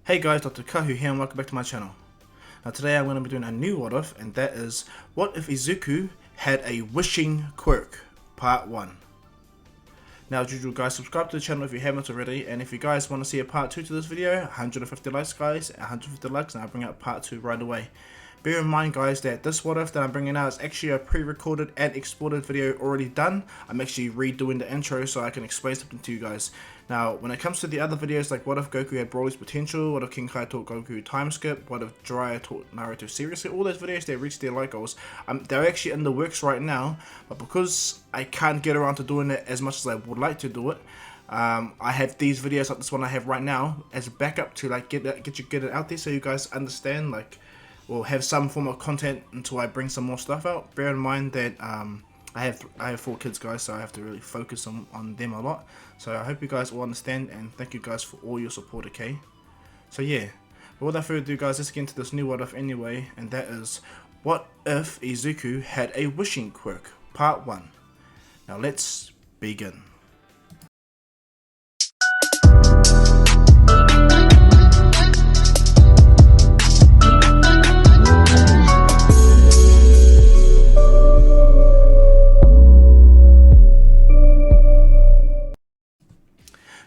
Hey guys, Dr. Kahu here and welcome back to my channel. Now today I'm going to be doing a new what if, and that is what if Izuku had a wishing quirk, part 1. Now as usual guys, subscribe to the channel if you haven't already, and if you guys want to see a part 2 to this video, 150 likes guys, 150 likes and I'll bring out part 2 right away. Bear in mind guys that this what if that I'm bringing out is actually a pre-recorded and exported video already done. I'm actually redoing the intro so I can explain something to you guys. Now when it comes to the other videos like what if Goku had Broly's potential, what if King Kai taught Goku time skip, what if Jiraiya taught Naruto seriously, all those videos they reached their like goals. They're actually in the works right now, but because I can't get around to doing it as much as I would like to do it, I have these videos like this one I have right now as a backup to like get it out there so you guys understand, like, or have some form of content until I bring some more stuff out. Bear in mind that I have 4 kids guys, so I have to really focus on them a lot. So I hope you guys all understand, and thank you guys for all your support, okay? So yeah, without further ado guys, let's get into this new what if anyway, and that is what if Izuku had a wishing quirk, part 1. Now let's begin.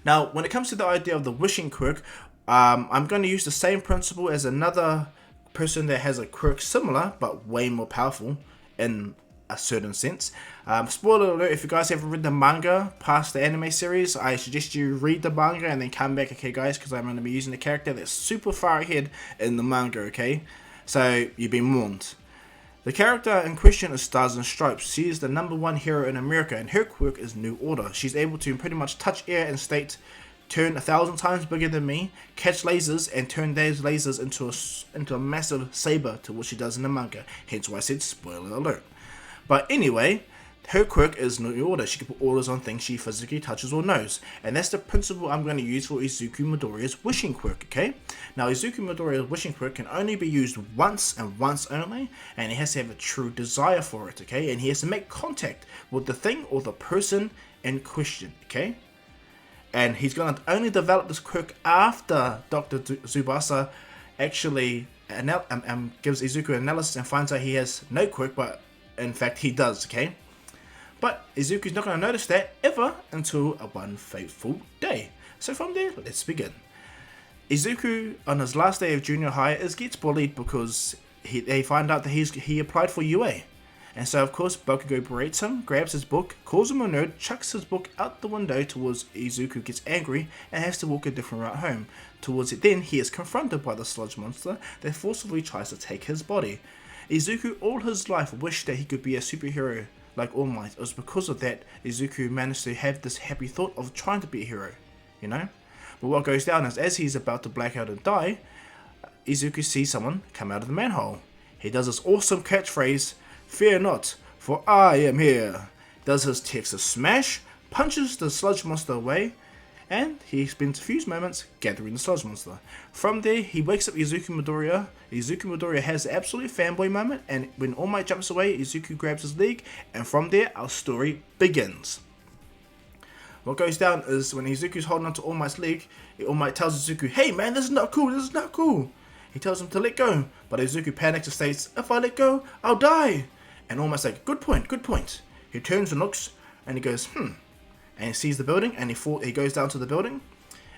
Now, when it comes to the idea of the wishing quirk, I'm going to use the same principle as another person that has a quirk similar, but way more powerful in a certain sense. Spoiler alert, if you guys haven't read the manga past the anime series, I suggest you read the manga and then come back, okay guys, because I'm going to be using a character that's super far ahead in the manga, okay? So, you've been warned. The character in question is Stars and Stripes. She is the #1 hero in America, and her quirk is New Order. She's able to pretty much touch air and state, turn 1,000 times bigger than me, catch lasers, and turn those lasers into a massive saber, to what she does in the manga. Hence why I said spoiler alert. But anyway, her quirk is New Order. She can put orders on things she physically touches or knows. And that's the principle I'm going to use for Izuku Midoriya's wishing quirk, okay? Now, Izuku Midoriya's wishing quirk can only be used once and once only, and he has to have a true desire for it, okay? And he has to make contact with the thing or the person in question, okay? And he's going to only develop this quirk after Dr. Tsubasa actually gives Izuku an analysis and finds out he has no quirk, but in fact he does, okay? But Izuku's not going to notice that ever until one fateful day. So from there, let's begin. Izuku, on his last day of junior high, gets bullied because they find out that he applied for UA. And so of course Bakugo berates him, grabs his book, calls him a nerd, chucks his book out the window towards Izuku, gets angry and has to walk a different route home. Towards it then, he is confronted by the sludge monster that forcibly tries to take his body. Izuku all his life wished that he could be a superhero like All Might. It was because of that Izuku managed to have this happy thought of trying to be a hero, you know? But what goes down is, as he's about to black out and die, Izuku sees someone come out of the manhole. He does this awesome catchphrase, "Fear not, for I am here." Does his Texas smash, punches the sludge monster away, and he spends a few moments gathering the sludge monster. From there, he wakes up Izuku Midoriya. Izuku Midoriya has the absolute fanboy moment, and when All Might jumps away, Izuku grabs his leg, and from there, our story begins. What goes down is, when Izuku's holding onto All Might's leg, All Might tells Izuku, "Hey man, this is not cool, this is not cool." He tells him to let go, but Izuku panics and states, "If I let go, I'll die." And All Might's like, good point, good point. He turns and looks, and he goes, and he sees the building, and he goes down to the building,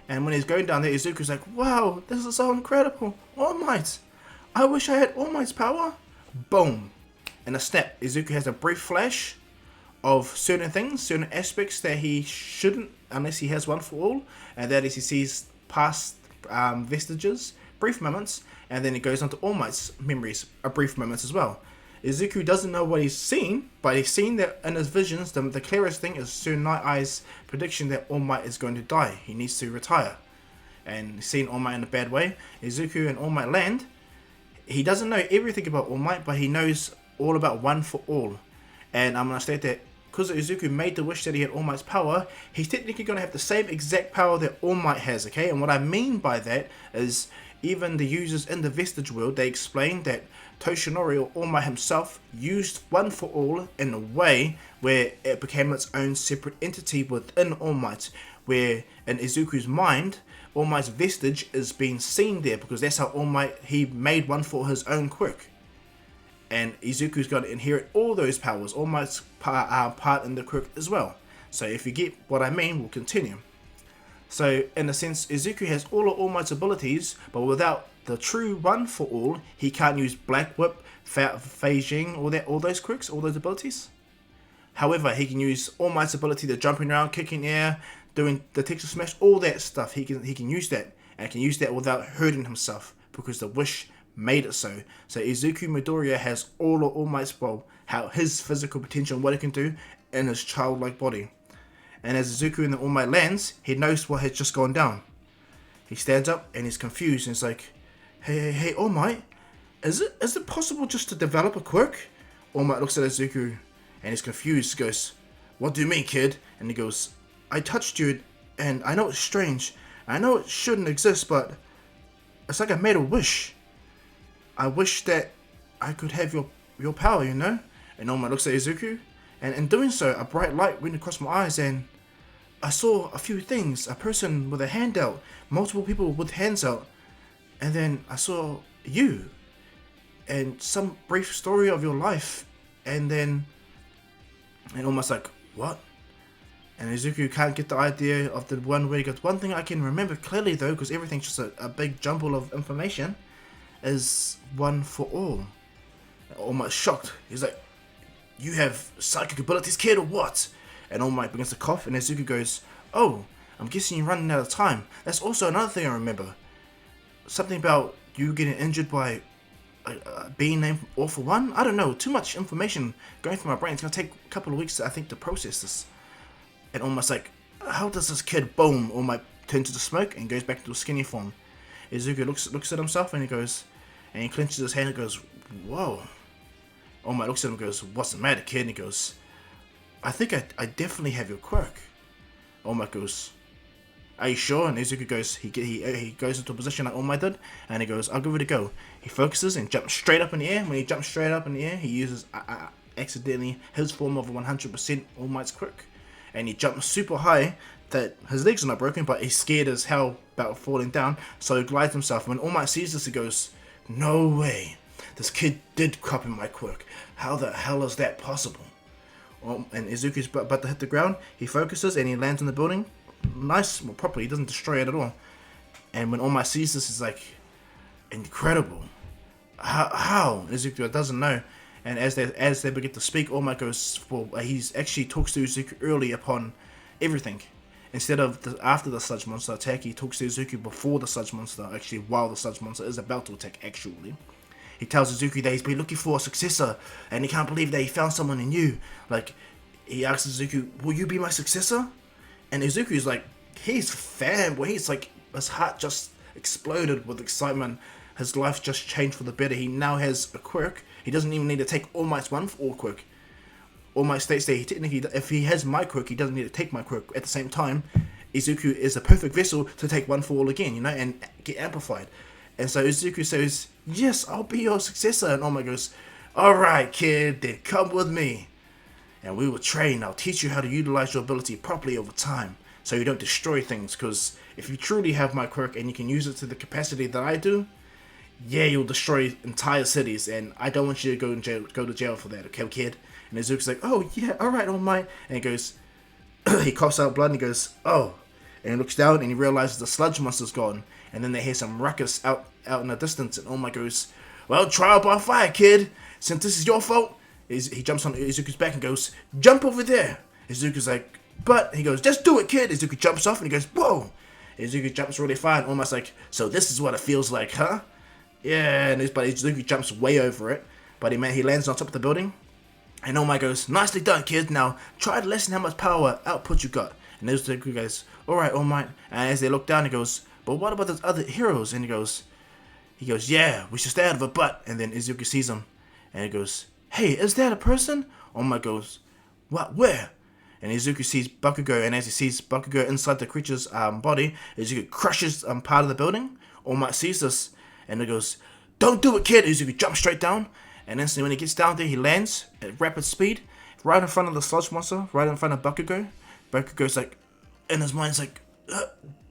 and when he's going down there, Izuku's like, "Wow, this is so incredible, All Might, I wish I had All Might's power." Boom, in a snap, Izuku has a brief flash of certain things, certain aspects that he shouldn't, unless he has one for all, and that is he sees past vestiges, brief moments, and then he goes on to All Might's memories, brief moments as well. Izuku doesn't know what he's seen, but he's seen that in his visions, the clearest thing is Sir Night Eye's prediction that All Might is going to die. He needs to retire. And seeing All Might in a bad way, Izuku and All Might land. He doesn't know everything about All Might, but he knows all about One for All. And I'm going to state that because Izuku made the wish that he had All Might's power, he's technically going to have the same exact power that All Might has, okay? And what I mean by that is, even the users in the Vestige world, they explain that Toshinori, or All Might himself, used One for All in a way where it became its own separate entity within All Might, where in Izuku's mind, All Might's vestige is being seen there, because that's how All Might, he made one for his own quirk. And Izuku's going to inherit all those powers. All Might's part in the quirk as well. So if you get what I mean, we'll continue. So in a sense, Izuku has all of All Might's abilities, but without the true one for all, he can't use Black Whip, Feijing, all those quirks, all those abilities. However, he can use All Might's ability to jumping around, kicking air, doing the Texas Smash, all that stuff. He can use that, and can use that without hurting himself, because the wish made it so. So Izuku Midoriya has all of All Might's, well, how his physical potential and what he can do in his childlike body. And as Izuku in the All Might lands, he knows what has just gone down. He stands up and he's confused, and he's like, hey, All Might, is it possible just to develop a quirk? All Might looks at Izuku and he's confused. He goes, what do you mean, kid? And he goes, I touched you, and I know it's strange. I know it shouldn't exist, but it's like I made a wish. I wish that I could have your power, you know? And All Might looks at Izuku, and in doing so, a bright light went across my eyes, and I saw a few things. A person with a hand out, multiple people with hands out, and then I saw you, and some brief story of your life, and almost like, what? And Izuku can't get the idea of the one where he goes, one thing I can remember clearly though, because everything's just a big jumble of information, is one for all. Almost shocked. He's like, you have psychic abilities, kid, or what? And All Might begins to cough, and Izuku goes, oh, I'm guessing you're running out of time. That's also another thing I remember. Something about you getting injured by being named All for One? I don't know, too much information going through my brain. It's going to take a couple of weeks, I think, to process this. And almost like, how does this kid, boom, All Might turns to smoke and goes back to a skinny form. Izuku looks at himself and he goes, and he clenches his hand and goes, whoa. All Might looks at him and goes, what's the matter, kid? And he goes, I think I definitely have your quirk. All Might goes, are you sure? And Izuku goes, he goes into a position like All Might did, and he goes, I'll give it a go. He focuses and jumps straight up in the air. When he jumps straight up in the air, he uses accidentally his form of 100% All Might's quirk. And he jumps super high that his legs are not broken, but he's scared as hell about falling down, so he glides himself. When All Might sees this, he goes, no way. This kid did copy my quirk. How the hell is that possible? And Izuku's about to hit the ground. He focuses and he lands in the building. Nice, well, properly. He doesn't destroy it at all. And when All Might sees this, he's like, incredible. How? Izuku doesn't know. And as they begin to speak, All Might goes, well, he's actually talks to Izuku early upon everything. Instead of after the Sludge Monster attack, he talks to Izuku before the Sludge Monster, actually while the Sludge Monster is about to attack, actually. He tells Izuku that he's been looking for a successor, and he can't believe that he found someone in you. Like, he asks Izuku, will you be my successor? And Izuku's like, he's fanboy. He's like, his heart just exploded with excitement. His life just changed for the better. He now has a quirk. He doesn't even need to take All Might's one for all quirk. All Might states that if he has my quirk, he doesn't need to take my quirk. At the same time, Izuku is a perfect vessel to take one for all again, you know, and get amplified. And so Izuku says, yes, I'll be your successor. And All Might goes, alright, kid, then come with me. And we will train. I'll teach you how to utilize your ability properly over time, so you don't destroy things. Because if you truly have my quirk and you can use it to the capacity that I do, yeah, you'll destroy entire cities, and I don't want you to go to jail for that, okay, kid? And Izuku's like, oh yeah, alright, All Might. And he goes, he coughs out blood and he goes, oh. And he looks down and he realizes the Sludge Monster's gone. And then they hear some ruckus out in the distance, and All Might goes, well, trial by fire, kid. Since this is your fault. He jumps on Izuku's back and goes, jump over there. Izuku's like, but he goes, just do it, kid. Izuku jumps off and he goes, whoa. Izuku jumps really far and almost like, so this is what it feels like, huh? Yeah, but Izuku jumps way over it. But he lands on top of the building. And All Might goes, nicely done, kid. Now try to lessen how much power output you got. And Izuku goes, alright, All Might. And as they look down, he goes, but what about those other heroes? And he goes, yeah, we should stay out of it, but. And then Izuku sees him. And he goes, hey, is that a person? All Might goes, what, where? And Izuku sees Bakugo, and as he sees Bakugo inside the creature's body, Izuku crushes part of the building. All Might sees this, and he goes, don't do it, kid. Izuku jumps straight down, and instantly when he gets down there, he lands at rapid speed, right in front of the Sludge Monster, right in front of Bakugo. Bakugo's like, in his mind, he's like,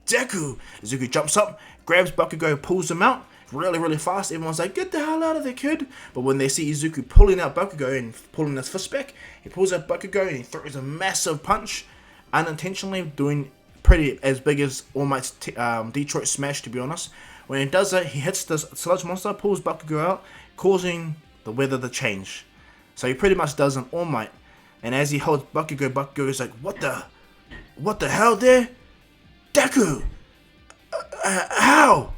Deku! Izuku jumps up, grabs Bakugo, pulls him out really, really fast. Everyone's like, get the hell out of there, kid. But when they see Izuku pulling out Bakugo and pulling his fist back, he pulls out Bakugo and he throws a massive punch, unintentionally doing pretty as big as All Might's Detroit Smash, to be honest. When he does that, he hits the sludge monster, pulls Bakugo out, causing the weather to change. So he pretty much does an All Might. And as he holds Bakugo, Bakugo is like, what the hell there? Deku! How?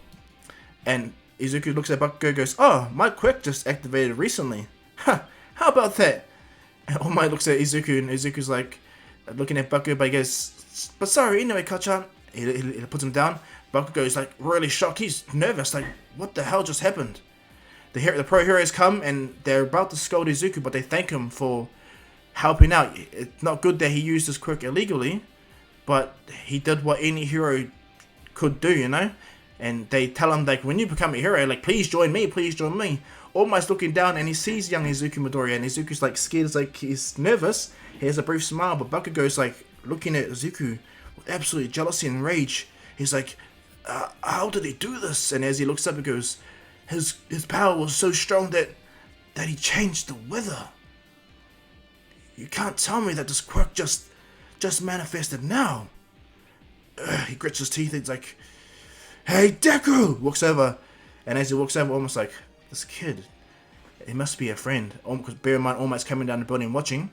And Izuku looks at Bakugo and goes, oh, my Quirk just activated recently. Huh, how about that? And All Might looks at Izuku and Izuku's like, looking at Bakugo, but he goes, but sorry, anyway, Kachan. He puts him down. Bakugo is like really shocked. He's nervous, like, what the hell just happened? The pro heroes come and they're about to scold Izuku, but they thank him for helping out. It's not good that he used his Quirk illegally, but he did what any hero could do, you know? And they tell him, like, when you become a hero, like, please join me, please join me. Almost looking down and he sees young Izuku Midoriya, and Izuku's like scared, like he's nervous. He has a brief smile, but Bakugo's like looking at Izuku with absolute jealousy and rage. He's like, how did he do this? And as he looks up, he goes, his power was so strong that he changed the weather. You can't tell me that this Quirk just manifested now. He grits his teeth. He's like, hey, Deku! Walks over, and as he walks over, almost like, this kid, he must be a friend. Because bear in mind, All Might's coming down the building watching.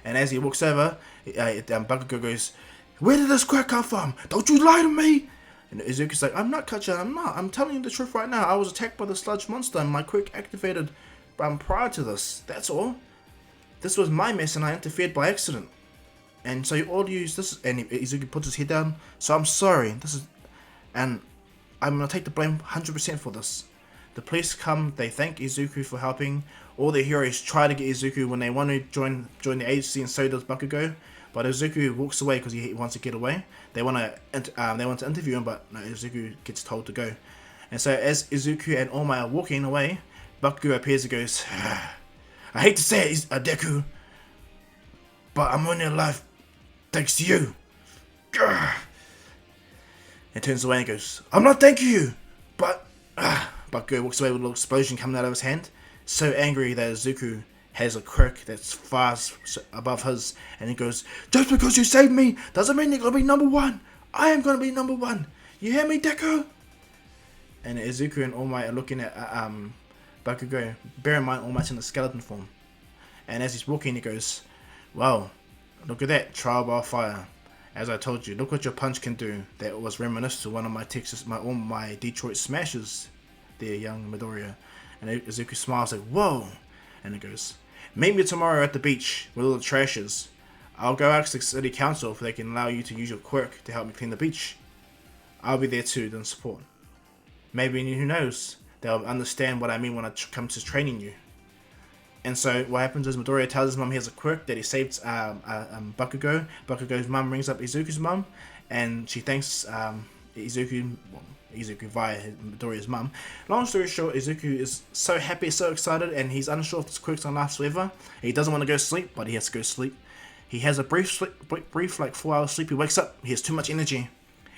And as he walks over, Bakugo goes, where did this Quirk come from? Don't you lie to me! And Izuku's like, I'm not, Kachan, I'm not. I'm telling you the truth right now. I was attacked by the sludge monster and my Quirk activated prior to this. That's all. This was my mess and I interfered by accident. And so you all use this, and Izuku puts his head down. So I'm sorry. And I'm going to take the blame 100% for this. The police come, they thank Izuku for helping. All the heroes try to get Izuku when they want to join the agency, and so does Bakugo. But Izuku walks away because he wants to get away. They want to interview him, but no, Izuku gets told to go. And so as Izuku and All Might are walking away, Bakugo appears and goes, I hate to say it, Deku, but I'm only alive thanks to you. And turns away and goes, I'm not thanking you, but Bakugo walks away with a little explosion coming out of his hand, so angry that Izuku has a Quirk that's far above his, and he goes, just because you saved me doesn't mean you're gonna be number one. I am gonna be number one. You hear me, Deku? And Izuku and All Might are looking at Bakugo. Bear in mind, All Might's in the skeleton form. And as he's walking, he goes, wow, look at that, trial by fire. As I told you, look what your punch can do. That was reminiscent to one of my Detroit Smashes there, young Midoria. And Izuku smiles like, whoa. And he goes, meet me tomorrow at the beach with all the trashes. I'll go ask the city council if they can allow you to use your Quirk to help me clean the beach. I'll be there too, then support. Maybe, who knows, they'll understand what I mean when it comes to training you. And so what happens is Midoriya tells his mum he has a Quirk, that he saved Bakugo. Bakugo's mum rings up Izuku's mum, and she thanks Izuku via Midoriya's mum. Long story short, Izuku is so happy, so excited, and he's unsure if this Quirk's gonna last forever. He doesn't want to go sleep, but he has to go sleep. He has a brief like 4 hours sleep. He wakes up, he has too much energy,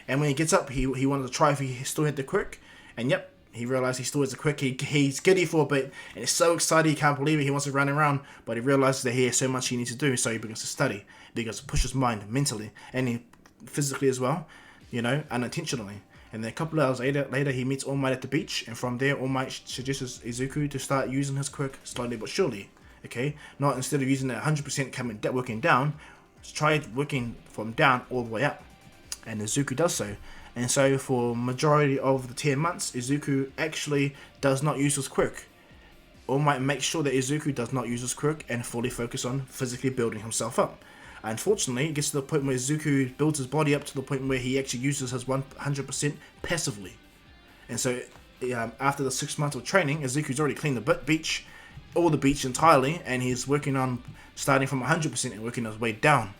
and when he gets up, he wanted to try if he still had the Quirk, and yep, he realized he still has a Quirk. He's giddy for a bit, and he's so excited he can't believe it. He wants to run around, but he realizes that he has so much he needs to do, so he begins to study. He begins to push his mind mentally, and physically as well, unintentionally. And then a couple of hours later, he meets All Might at the beach, and from there, All Might suggests Izuku to start using his Quirk slowly but surely. Okay, not instead of using it 100% working down, try working from down all the way up. And Izuku does so. And so for majority of the 10 months, Izuku actually does not use his Quirk. All Might make sure that Izuku does not use his Quirk and fully focus on physically building himself up. Unfortunately, it gets to the point where Izuku builds his body up to the point where he actually uses his 100% passively. And so after the 6 months of training, Izuku's already cleaned the beach, all the beach entirely, and he's working on starting from 100% and working his way down.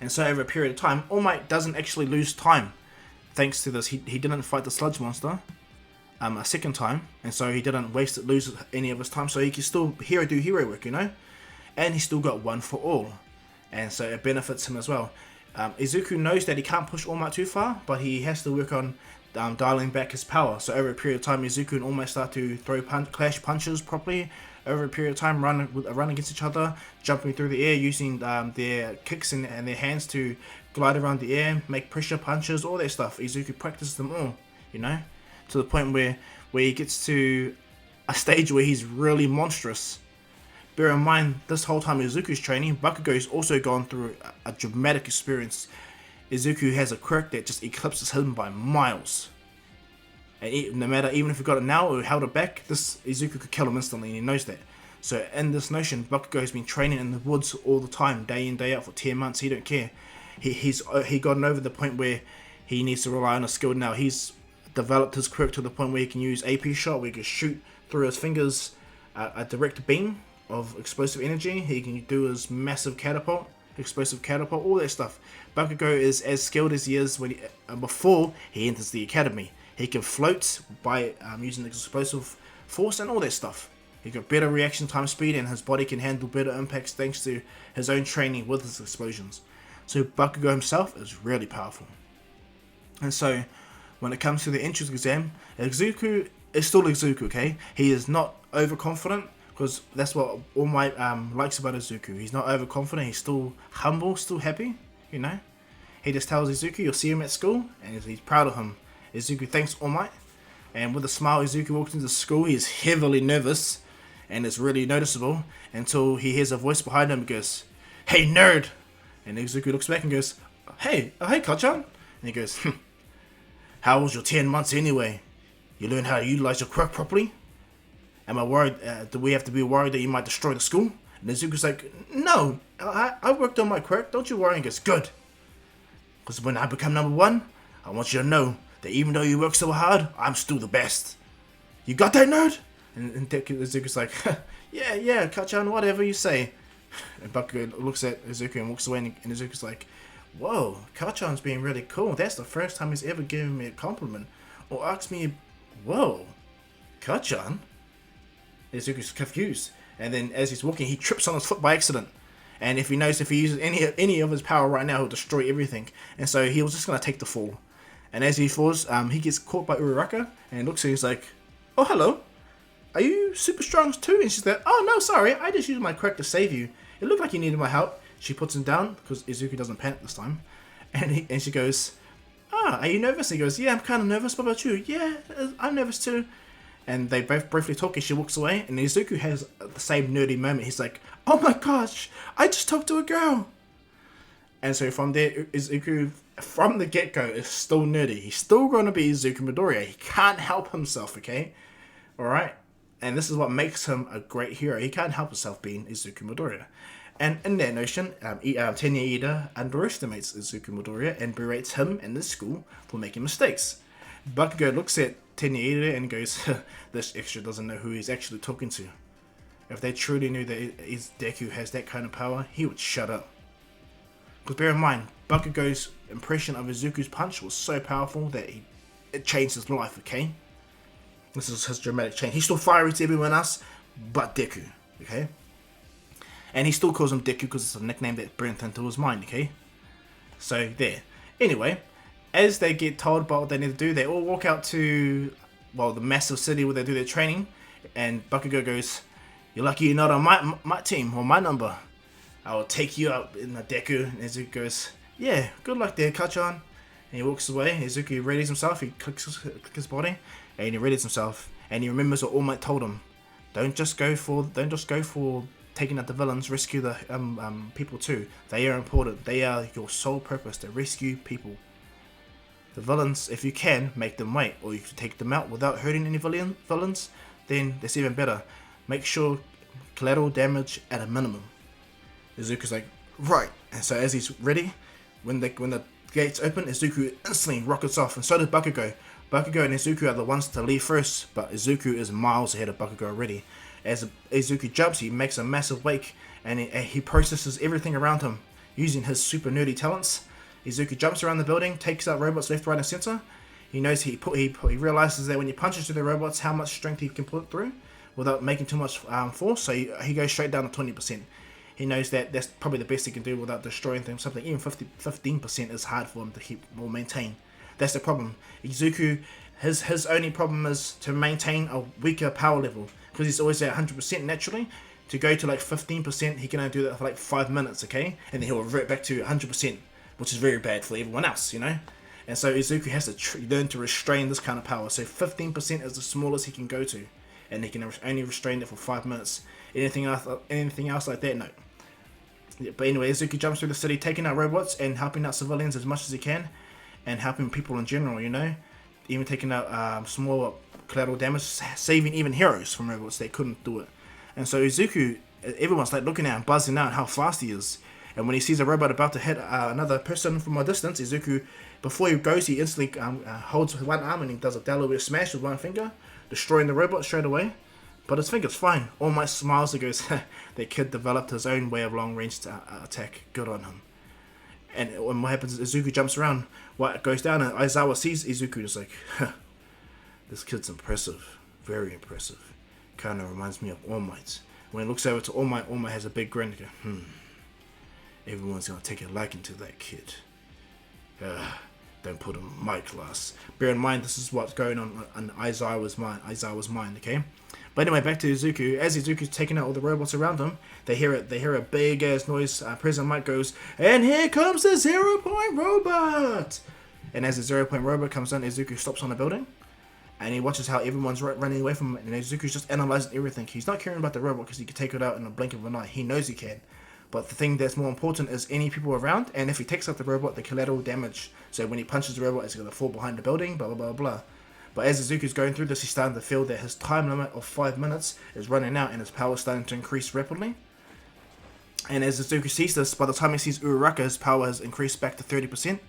And so over a period of time, All Might doesn't actually lose time. Thanks to this, he didn't fight the sludge monster a second time, and so he didn't lose any of his time, so he can still do hero work, And he still got one for all. And so it benefits him as well. Izuku knows that he can't push All Might too far, but he has to work on dialing back his power. So over a period of time, Izuku and All Might start to throw clash punches properly. Over a period of time, run against each other, jumping through the air, using their kicks and their hands to glide around the air, make pressure punches, all that stuff. Izuku practices them all, to the point where he gets to a stage where he's really monstrous. Bear in mind, this whole time Izuku's training, Bakugo's also gone through a dramatic experience. Izuku has a quirk that just eclipses him by miles. And no matter, even if he got it now or held it back, this Izuku could kill him instantly, and he knows that. So in this notion, Bakugo has been training in the woods all the time, day in, day out for 10 months, he don't care. He's gotten over the point where he needs to rely on a skill now. He's developed his quirk to the point where he can use AP shot, where he can shoot through his fingers a direct beam of explosive energy. He can do his massive explosive catapult, all that stuff. Bakugo is as skilled as he is before he enters the academy. He can float by using explosive force and all that stuff. He got better reaction time speed, and his body can handle better impacts thanks to his own training with his explosions. So Bakugo himself is really powerful. And so when it comes to the entrance exam, Izuku is still Izuku, okay? He is not overconfident, because that's what All Might likes about Izuku. He's not overconfident, he's still humble, still happy, He just tells Izuku, you'll see him at school, and he's proud of him. Izuku thanks All Might, and with a smile, Izuku walks into school. He's heavily nervous, and it's really noticeable until he hears a voice behind him and goes, "Hey, nerd!" And Izuku looks back and goes, hey Kachan. And he goes, how was your 10 months anyway? You learned how to utilize your quirk properly? Am I worried, do we have to be worried that you might destroy the school? And Izuku's like, no, I worked on my quirk, don't you worry. And he goes, good. Because when I become number 1, I want you to know that even though you work so hard, I'm still the best. You got that, nerd? And Izuku's like, yeah, Kachan, whatever you say. And Bakugo looks at Izuku and walks away, and Izuku's like, whoa, Kachan's being really cool. That's the first time he's ever given me a compliment. Or asked me, whoa, Kachan? Izuku's confused. And then as he's walking, he trips on his foot by accident. And if he uses any of his power right now, he'll destroy everything. And so he was just going to take the fall. And as he falls, he gets caught by Uraraka and looks at him, he's like, oh, hello. Are you super strong too? And she's like, oh, no, sorry. I just used my quirk to save you. It looked like you needed my help. She puts him down because Izuku doesn't panic this time. And she goes, are you nervous? And he goes, yeah, I'm kind of nervous. What about you? Yeah, I'm nervous too. And they both briefly talk as she walks away. And Izuku has the same nerdy moment. He's like, oh my gosh, I just talked to a girl. And so from there, Izuku, from the get-go, is still nerdy. He's still going to be Izuku Midoria. He can't help himself, okay? Alright? And this is what makes him a great hero. He can't help himself being Izuku Midoria. And in that notion, Tenya Ida underestimates Izuku Midoria and berates him and the school for making mistakes. Bakugo looks at Tenya Ida and goes, this extra doesn't know who he's actually talking to. If they truly knew that Deku has that kind of power, he would shut up. Because bear in mind, Bakugo's impression of Izuku's punch was so powerful that it changed his life, okay? This is his dramatic change. He's still fiery to everyone else, but Deku, okay? And he still calls him Deku because it's a nickname that burnt into his mind, okay? So, there. Anyway, as they get told about what they need to do, they all walk out to, well, the massive city where they do their training, and Bakugo goes, you're lucky you're not on my team, or my number. I will take you out in the Deku. And Izuku goes, yeah, good luck there, Kachan. And he walks away. Izuku readies himself, he clicks his body, and he readies himself, and he remembers what All Might told him. Don't just go for taking out the villains, rescue the people too. They are important. They are your sole purpose, to rescue people. The villains, if you can, make them wait, or you can take them out without hurting any villains, then that's even better. Make sure collateral damage at a minimum. Izuku's like, right. And so as he's ready, when the gates open, Izuku instantly rockets off, and so does Bakugo. Bakugo and Izuku are the ones to leave first, but Izuku is miles ahead of Bakugo already. As Izuku jumps, he makes a massive wake, and he processes everything around him using his super nerdy talents. Izuku jumps around the building, takes out robots left, right, and center. He knows he realizes that when he punches through the robots, how much strength he can put through without making too much force. So he goes straight down to 20%. he knows that that's probably the best he can do without destroying things. Something even 15% is hard for him to keep or maintain. That's the problem. Izuku, his only problem is to maintain a weaker power level, because he's always at 100% naturally. To go to like 15%, he can only do that for like 5 minutes, okay? And then he'll revert back to 100%, which is very bad for everyone else, you know? And so Izuku has to learn to restrain this kind of power. So 15% is the smallest he can go to, and he can only restrain it for 5 minutes. Anything else like that, no. Yeah, but anyway, Izuku jumps through the city, taking out robots and helping out civilians as much as he can, and helping people in general, you know? Even taking out small collateral damage, saving even heroes from robots that couldn't do it. And so Izuku, everyone's like looking at him, buzzing out how fast he is. And when he sees a robot about to hit another person from a distance, Izuku, before he goes, he instantly holds one arm and he does a Delaware smash with one finger, destroying the robot straight away. But his finger's fine. All Might smiles and goes, that kid developed his own way of long-range attack. Good on him. And what happens is Izuku jumps around. What goes down, and Aizawa sees Izuku and is like, this kid's impressive. Very impressive. Kind of reminds me of All Might. When he looks over to All Might has a big grin and goes, everyone's going to take a liking to that kid. Don't put him in my class. Bear in mind, this is what's going on Aizawa's mind, okay? But anyway, back to Izuku. As Izuku's taking out all the robots around him, they hear a big ass noise. President Mike goes, and here comes the 0 Point Robot! And as the 0 Point Robot comes in, Izuku stops on the building, and he watches how everyone's running away from him, and Izuku's just analyzing everything. He's not caring about the robot because he can take it out in a blink of an eye. He knows he can. But the thing that's more important is any people around, and if he takes out the robot, the collateral damage. So when he punches the robot, it's going to fall behind the building, blah, blah, blah, blah. But as Izuku's going through this, he's starting to feel that his time limit of 5 minutes is running out, and his power is starting to increase rapidly. And as Izuku sees this, by the time he sees Uraraka, his power has increased back to 30%.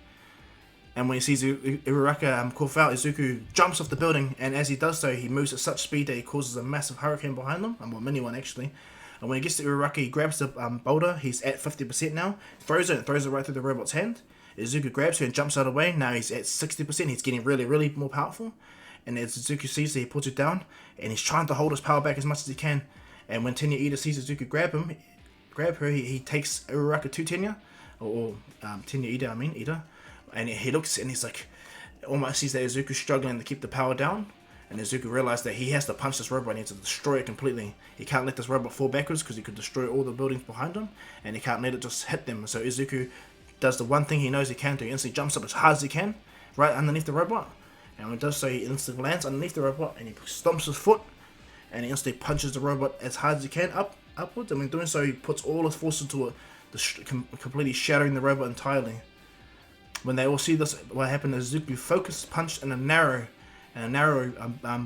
And when he sees Uraraka cough out, Izuku jumps off the building, and as he does so, he moves at such speed that he causes a massive hurricane behind him, a mini one actually. And when he gets to Uraraka, he grabs the boulder. He's at 50% now. Throws it right through the robot's hand. Izuku grabs her and jumps out of the way. Now he's at 60%. He's getting really, really more powerful. And as Izuku sees that, he puts it down. And he's trying to hold his power back as much as he can. And when Tenya Ida sees Izuku grab her, he takes Uraraka to Tenya. Or Tenya Ida, Ida. And he looks and he's like, almost sees that Izuku's struggling to keep the power down. And Izuku realized that he has to punch this robot. He needs to destroy it completely. He can't let this robot fall backwards because he could destroy all the buildings behind him. And he can't let it just hit them. So Izuku does the one thing he knows he can do. He instantly jumps up as hard as he can, right underneath the robot. And when he does so, he instantly lands underneath the robot. And he stomps his foot. And he instantly punches the robot as hard as he can upwards. And when doing so, he puts all his force into it, completely shattering the robot entirely. When they all see this, what happened is Izuku focused punch in a narrow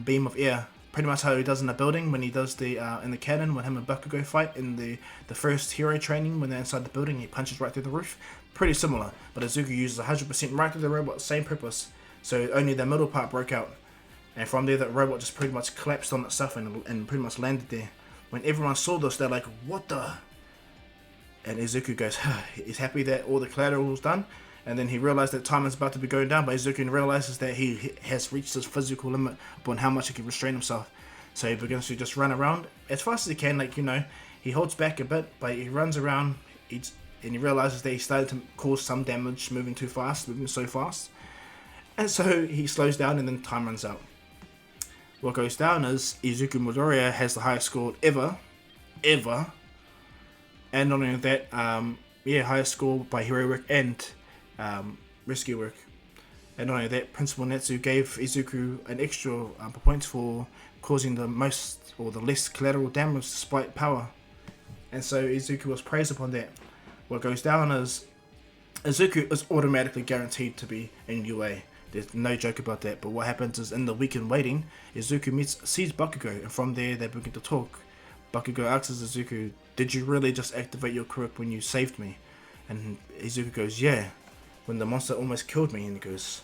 beam of air, pretty much how he does in the building when he does the in the Canon when him and Bakugo fight in the first hero training. When they're inside the building, he punches right through the roof. Pretty similar, but Izuku uses 100% right through the robot, same purpose. So only the middle part broke out, and from there the robot just pretty much collapsed on itself and pretty much landed there. When everyone saw this, they're like, "What the?" And Izuku goes, he's happy that all the collateral was done. And then he realized that time is about to be going down, but Izuku realizes that he has reached his physical limit upon how much he can restrain himself. So he begins to just run around as fast as he can, he holds back a bit, but he runs around, and he realizes that he started to cause some damage moving so fast. And so he slows down and then time runs out. What goes down is Izuku Midoria has the highest score ever. And not only that, highest score by hero work and rescue work. And not only that, Principal Natsu gave Izuku an extra points for causing the most or the less collateral damage despite power. And so Izuku was praised upon that. What goes down is Izuku is automatically guaranteed to be in UA. There's no joke about that. But what happens is in the weekend waiting, Izuku sees Bakugo, and from there they begin to talk. Bakugo asks Izuku, "Did you really just activate your Quirk when you saved me?" And Izuku goes, "Yeah, when the monster almost killed me." And he goes,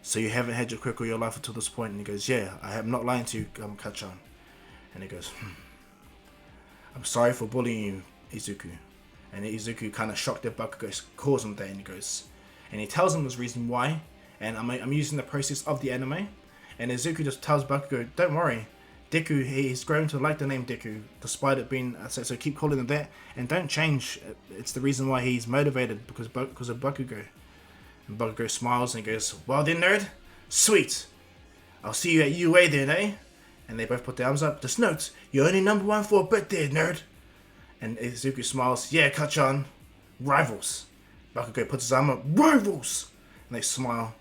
"So you haven't had your Quirk all your life until this point?" And he goes, "Yeah, I am not lying to you, Kachan." And he goes, "I'm sorry for bullying you, Izuku." And Izuku kind of shocked that Bakugo calls him that, and he tells him his reason why. And I'm using the process of the anime. And Izuku just tells Bakugo, "Don't worry, Deku, he's grown to like the name Deku, despite it being so keep calling him that, and don't change. It's the reason why he's motivated because of Bakugo. And Bakugo smiles and goes, "Well then, nerd, sweet. I'll see you at UA then, eh?" And they both put their arms up. Just note, you're only number 1 for a bit there, nerd. And Izuku smiles, "Yeah, Kachan, rivals." Bakugo puts his arm up, "Rivals!" And they smile.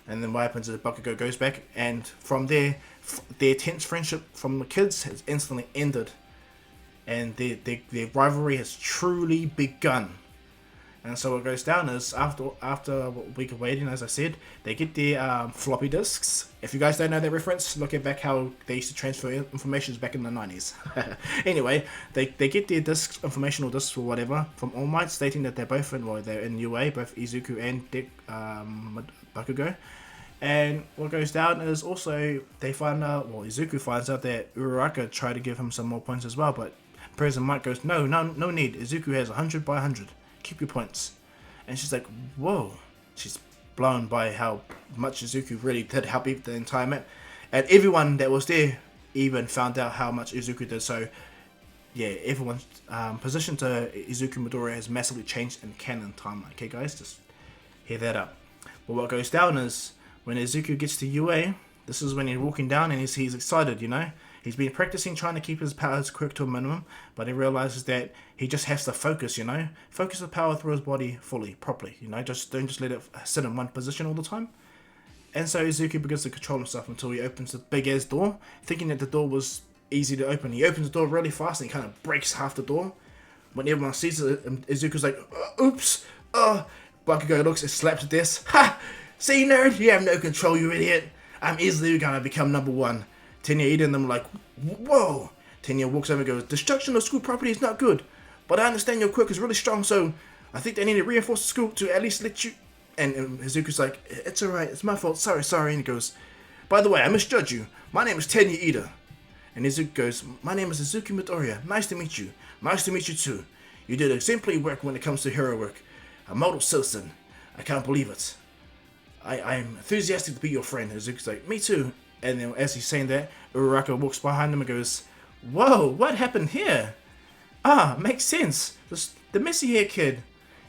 And then what happens is Bakugo goes back, and from there, their tense friendship from the kids has instantly ended. And their rivalry has truly begun. And so what goes down is, after a week of waiting, as I said, they get their floppy disks. If you guys don't know that reference, look at back how they used to transfer information back in the 90s. Anyway, they get their disks, informational disks or whatever, from All Might, stating that they're both they're in UA, both Izuku and Bakugo. And what goes down is also, they find out, Izuku finds out that Uraraka tried to give him some more points as well, but President Mike goes, no need, Izuku has 100 by 100. Keep your points. And she's like, whoa. She's blown by how much Izuku really did help the entire map. And everyone that was there even found out how much Izuku did. So, yeah, everyone's position to Izuku Midoriya has massively changed in canon timeline. Okay, guys, just hear that up. But what goes down is, when Izuku gets to UA, this is when he's walking down and he's excited, you know. He's been practicing trying to keep his powers quick to a minimum, but he realizes that he just has to focus, you know. Focus the power through his body fully, properly, you know. Don't just let it sit in one position all the time. And so Izuku begins to control himself until he opens the big ass door, thinking that the door was easy to open. He opens the door really fast and he kind of breaks half the door. When everyone sees it, Izuku's like, oops, Bakugo looks and slaps the desk. Ha! See, nerd, you have no control, you idiot. I'm easily gonna become number 1. Tenya Ida and them like, whoa. Tenya walks over and goes, destruction of school property is not good, but I understand your quirk is really strong, so I think they need to reinforce the school to at least let you. And Izuku's like, it's alright, it's my fault, sorry. And he goes, by the way, I misjudged you. My name is Tenya Ida. And Izuku goes, my name is Izuku Midoriya. Nice to meet you. Nice to meet you too. You did exemplary work when it comes to hero work. A model citizen. I can't believe it. I'm enthusiastic to be your friend. Izuku's like, me too. And then as he's saying that, Uraraka walks behind him and goes, whoa, what happened here? Makes sense. The messy hair kid.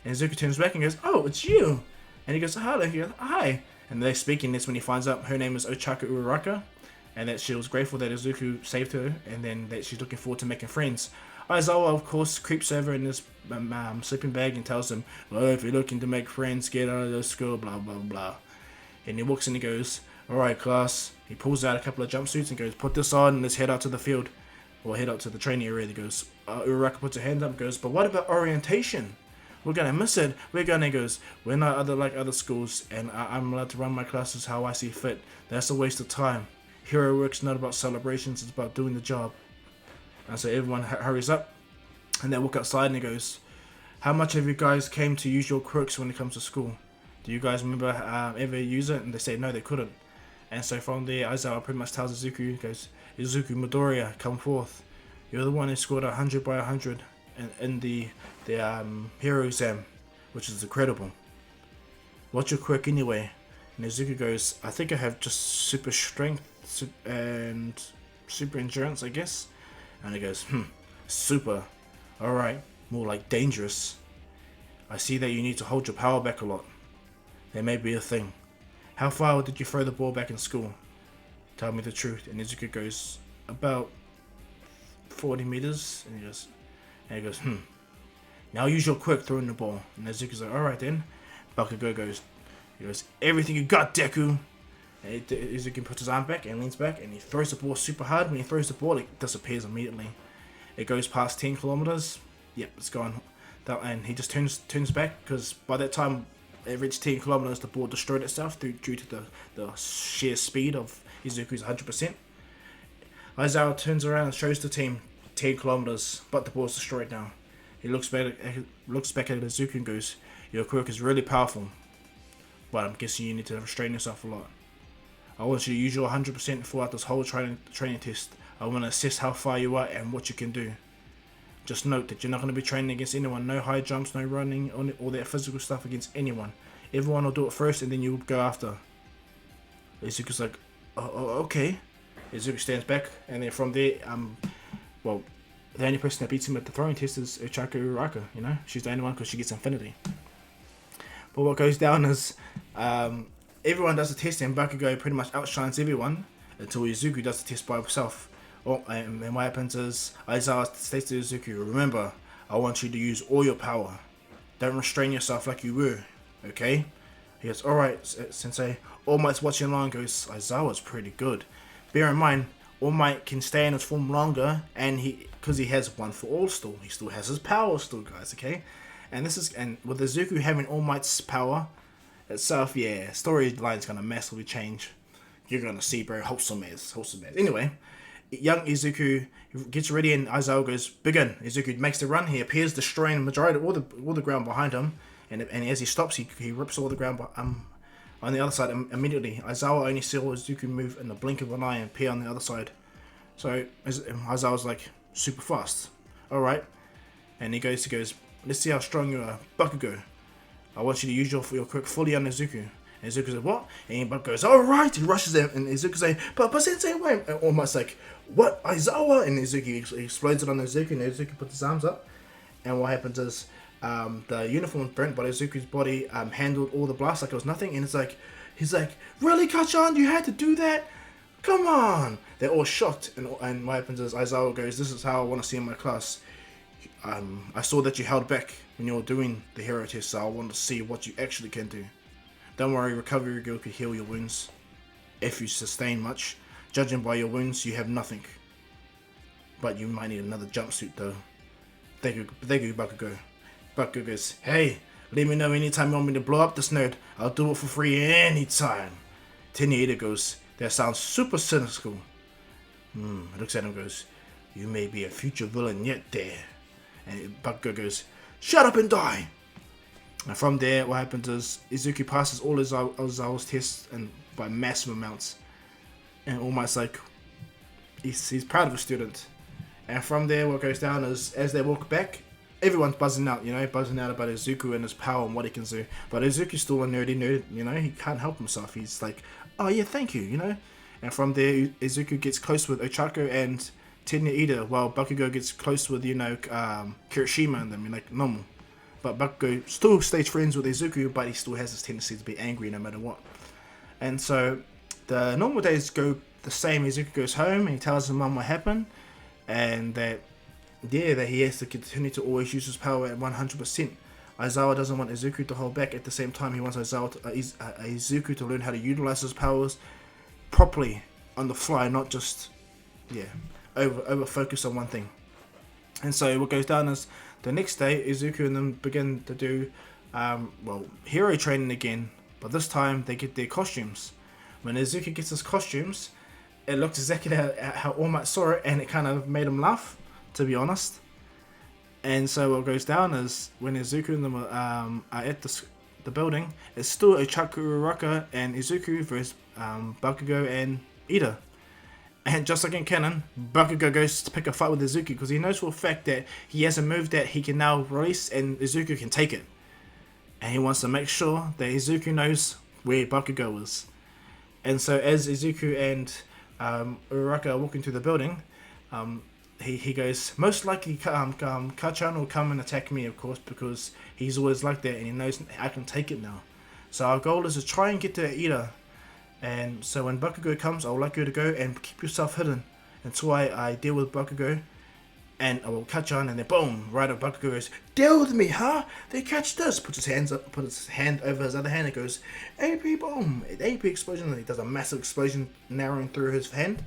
And Izuku turns back and goes, oh, it's you. And he goes, hello. He goes, hi. And they're speaking. That's when he finds out her name is Ochaka Uraraka. And that she was grateful that Izuku saved her. And then that she's looking forward to making friends. Aizawa, of course, creeps over in his sleeping bag and tells him, well, if you're looking to make friends, get out of the school, blah, blah, blah. And he walks in and he goes, alright, class. He pulls out a couple of jumpsuits and goes, put this on and let's head out to the field. Or head out to the training area. He goes, Uraraka puts her hand up and goes, but what about orientation? We're going to miss it. He goes, we're not like other schools and I'm allowed to run my classes how I see fit. That's a waste of time. Hero work's not about celebrations, it's about doing the job. And so everyone hurries up and they walk outside and he goes, how much of you guys came to use your quirks when it comes to school? Do you guys remember ever use it? And they say no, they couldn't. And so from there, Aizawa pretty much tells Izuku, he goes, Izuku Midoriya, come forth. You're the one who scored 100 by 100 in the hero exam, which is incredible. What's your quirk anyway? And Izuku goes, I think I have just super strength and super endurance, I guess. And he goes, super. Alright, more like dangerous. I see that you need to hold your power back a lot. There may be a thing. How far did you throw the ball back in school? Tell me the truth. And Izuku goes, about 40 meters. And he goes, Now use your quirk throwing the ball. And Izuku's like, alright then. Bakugo goes, everything you got, Deku. And Izuku puts his arm back and leans back and he throws the ball super hard. When he throws the ball, it disappears immediately. It goes past 10 kilometers. Yep, it's gone. And he just turns back because by that time it reached 10 kilometers, the ball destroyed itself due to the sheer speed of Izuku's 100%. Aizawa turns around and shows the team 10 kilometers, but the ball's destroyed now. He looks back at Izuku and goes, your quirk is really powerful, but I'm guessing you need to restrain yourself a lot. I want you to use your 100% throughout this whole training test. I want to assess how far you are and what you can do. Just note that you're not going to be training against anyone. No high jumps, no running, all that physical stuff against anyone. Everyone will do it first and then you go after. Izuku's like, oh, okay. Izuku stands back, and then from there, well, the only person that beats him at the throwing test is Ochako Uraraka. You know, she's the only one because she gets infinity. But what goes down is everyone does the test, and Bakugo pretty much outshines everyone until Izuku does the test by himself. And what happens is Aizawa states to Izuku, remember, I want you to use all your power. Don't restrain yourself like you were, okay? He goes, alright, Sensei. All Might's watching along, goes, Aizawa's pretty good. Bear in mind, All Might can stay in his form longer, and because he has one for all still. He still has his power still, guys, okay? And with Izuku having All Might's power itself, yeah, storyline's gonna massively change. You're gonna see, bro, wholesome as. Anyway, young Izuku gets ready, and Aizawa goes, begin. Izuku makes the run. He appears destroying the majority of all the ground behind him, and as he stops, he rips all the ground on the other side immediately. Aizawa only saw Izuku move in the blink of an eye and appear on the other side. So Aizawa's like super fast. Alright. And he goes, let's see how strong you are. Bakugo, I want you to use your Quirk fully on Izuku. And Izuku says, what? And Bakugo goes, alright. He rushes in, and Izuku says, but Sensei, wait. And almost like, what? Aizawa? And Izuku explodes it on Izuku, and Izuku puts his arms up. And what happens is, the uniform burnt, but Izuku's body handled all the blasts like it was nothing. And he's like, really, Kachan? You had to do that? Come on! They're all shocked. And what happens is Aizawa goes, this is how I want to see in my class. I saw that you held back when you were doing the hero test, so I want to see what you actually can do. Don't worry, recovery girl could heal your wounds if you sustain much. Judging by your wounds, you have nothing. But you might need another jumpsuit though. Thank you, Bakugo. Bakugo goes, hey, let me know anytime you want me to blow up this nerd. I'll do it for free anytime. Tenieda goes, that sounds super cynical. Looks at him and goes, you may be a future villain yet there. And Bakugo goes, shut up and die! And from there, what happens is Izuku passes all Aizawa's tests and by massive amounts. And almost like, he's proud of a student. And from there, what goes down is, as they walk back, everyone's buzzing out about Izuku and his power and what he can do. But Izuku's still a nerdy nerd, you know, he can't help himself. He's like, oh yeah, thank you, you know. And from there, Izuku gets close with Ochako and Tenieda, while Bakugo gets close with, you know, Kirishima and them, you know, like normal. But Bakugo still stays friends with Izuku, but he still has this tendency to be angry no matter what. And so, the normal days go the same. Izuku goes home and he tells his mum what happened, and that he has to continue to always use his power at 100%. Aizawa doesn't want Izuku to hold back. At the same time, he wants Izuku to learn how to utilize his powers properly on the fly, not just over focus on one thing. And so what goes down is the next day, Izuku and them begin to do hero training again, but this time they get their costumes. When Izuku gets his costumes, it looks exactly how All Might saw it, and it kind of made him laugh, to be honest. And so what goes down is when Izuku and them are at the building, it's still Ochako Uraraka and Izuku versus Bakugo and Ida. And just like in Canon, Bakugo goes to pick a fight with Izuku because he knows for a fact that he has a move that he can now release and Izuku can take it. And he wants to make sure that Izuku knows where Bakugo is. And so as Izuku and Uraraka are walking through the building, he goes, most likely Kachan will come and attack me, of course, because he's always like that and he knows I can take it now. So our goal is to try and get to Ida. And so when Bakugo comes, I would like you to go and keep yourself hidden until I deal with Bakugo, and I will catch on. And then boom, right up Bakugo goes, deal with me, huh? They catch this. Puts his hand over his other hand and goes, AP boom, AP explosion. And he does a massive explosion narrowing through his hand.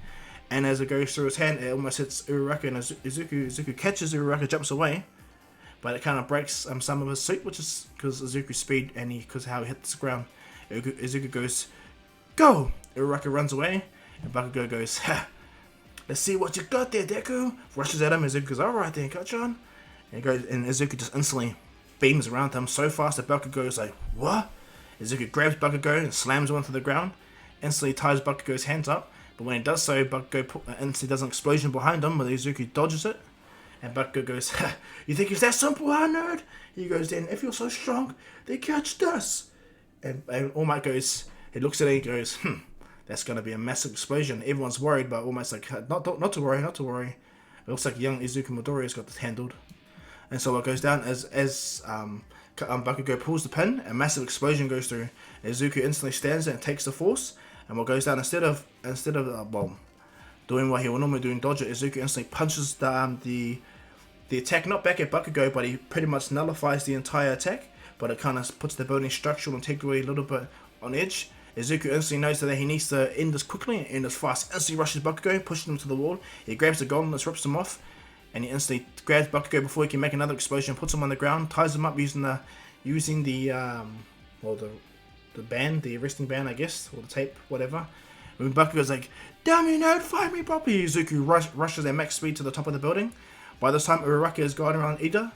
And as it goes through his hand, it almost hits Uraraka, and Izuku catches Uraraka, jumps away, but it kind of breaks some of his suit, which is because Izuku's speed and because how he hits the ground. Izuku goes, go! Uraraka runs away, and Bakugo goes, ha! Let's see what you got there, Deku! Rushes at him, Izuku goes, alright then, Kachan! And Izuku just instantly beams around him so fast that Bakugo is like, what? Izuku grabs Bakugo and slams him onto the ground, instantly ties Bakugo's hands up, but when he does so, Bakugo instantly does an explosion behind him, but Izuku dodges it, and Bakugo goes, ha! You think it's that simple, huh, nerd? He goes, then, if you're so strong, they catched us! And All Might goes, he looks at it and goes, that's going to be a massive explosion. Everyone's worried, but almost like, not to worry, not to worry. It looks like young Izuku Midoriya's got this handled. And so what goes down as Bakugo pulls the pin, a massive explosion goes through. Izuku instantly stands there and takes the force. And what goes down, instead of doing what he would normally do in dodge it, Izuku instantly punches the attack, not back at Bakugo, but he pretty much nullifies the entire attack. But it kind of puts the building structural integrity a little bit on edge. Izuku instantly knows that he needs to end this quickly and end this fast. Instantly rushes Bakugo, pushes him to the wall. He grabs the gauntlets, rips him off, and he instantly grabs Bakugo before he can make another explosion, puts him on the ground, ties him up using the band, the arresting band, I guess, or the tape, whatever. When Bakugo's like, "Damn you, nerd, fight me properly!" Izuku rushes at max speed to the top of the building. By this time, Uraraka is guarding around Ida,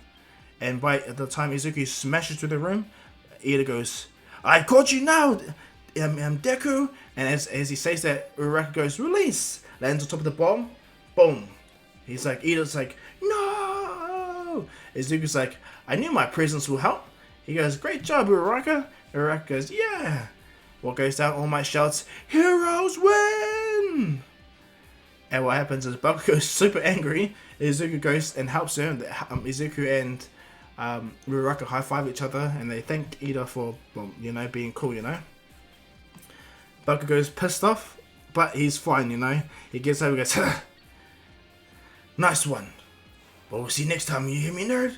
and by the time Izuku smashes through the room, Ida goes, "I caught you now, Deku!" And as he says that, Uraraka goes, "Release!" Lands on top of the bomb. Boom. He's like, Ida's like, "No!" Izuku's like, "I knew my presence will help." He goes, "Great job, Uraraka." Uraraka goes, "Yeah." What goes down, All Might shouts, "Heroes win!" And what happens is Bakugo's super angry. Izuku goes and helps her. Izuku and Uraraka high-five each other, and they thank Ida for, being cool, Bakugo's pissed off, but he's fine, He gets over and goes, "Nice one. But we'll see next time, you hear me, nerd?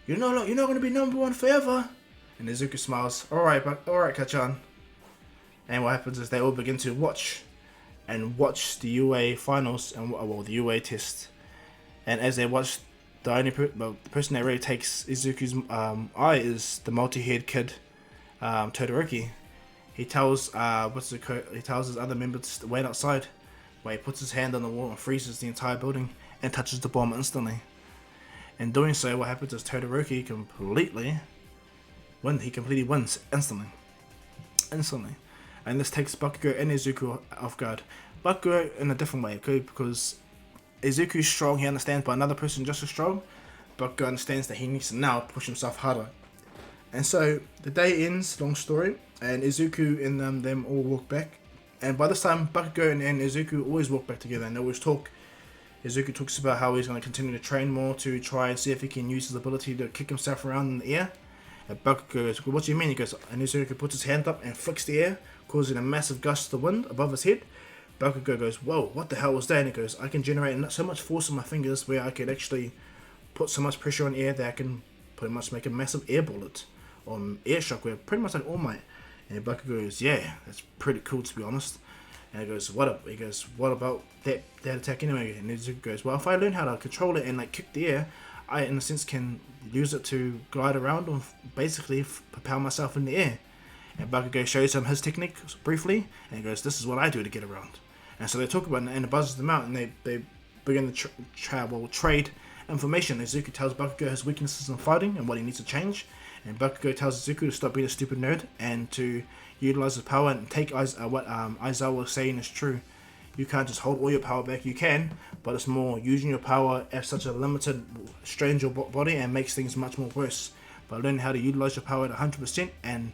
You're not going to be number one forever." And Izuku smiles. Alright, Kachan. And what happens is they all begin to watch the UA finals and the UA test. And as they watch, the person that really takes Izuku's eye is the multi-haired kid, Todoroki. He tells his other members to wait outside, where he puts his hand on the wall and freezes the entire building and touches the bomb instantly. In doing so, what happens is Todoroki completely wins instantly. And this takes Bakugo and Izuku off guard. Bakugo in a different way, okay? Because Izuku's strong, he understands, but another person just as strong. Bakugo understands that he needs to now push himself harder. And so the day ends, long story, and Izuku and them all walk back. And by this time, Bakugo and Izuku always walk back together and they always talk. Izuku talks about how he's going to continue to train more to try and see if he can use his ability to kick himself around in the air. And Bakugo goes, "What do you mean?" He goes, and Izuku puts his hand up and flicks the air, causing a massive gust of wind above his head. Bakugo goes, "Whoa, what the hell was that?" And he goes, "I can generate so much force on my fingers where I could actually put so much pressure on air that I can pretty much make a massive air bullet or air shockwave, pretty much like All Might." And Bakugo goes, "Yeah, that's pretty cool to be honest." And he goes, "What about that attack anyway?" And Izuku goes, "Well, if I learn how to control it and like kick the air, I in a sense can use it to glide around or basically propel myself in the air." And Bakugo shows him his technique briefly, and he goes, "This is what I do to get around." And so they talk about it, and it buzzes them out, and they begin to trade information. Izuku tells Bakugo his weaknesses in fighting and what he needs to change, and Bakugo tells Izuku to stop being a stupid nerd and to utilize his power and take what Aizawa was saying is true. You can't just hold all your power back. You can, but it's more using your power as such a limited, strange your body and makes things much more worse. But learning how to utilize your power at 100% and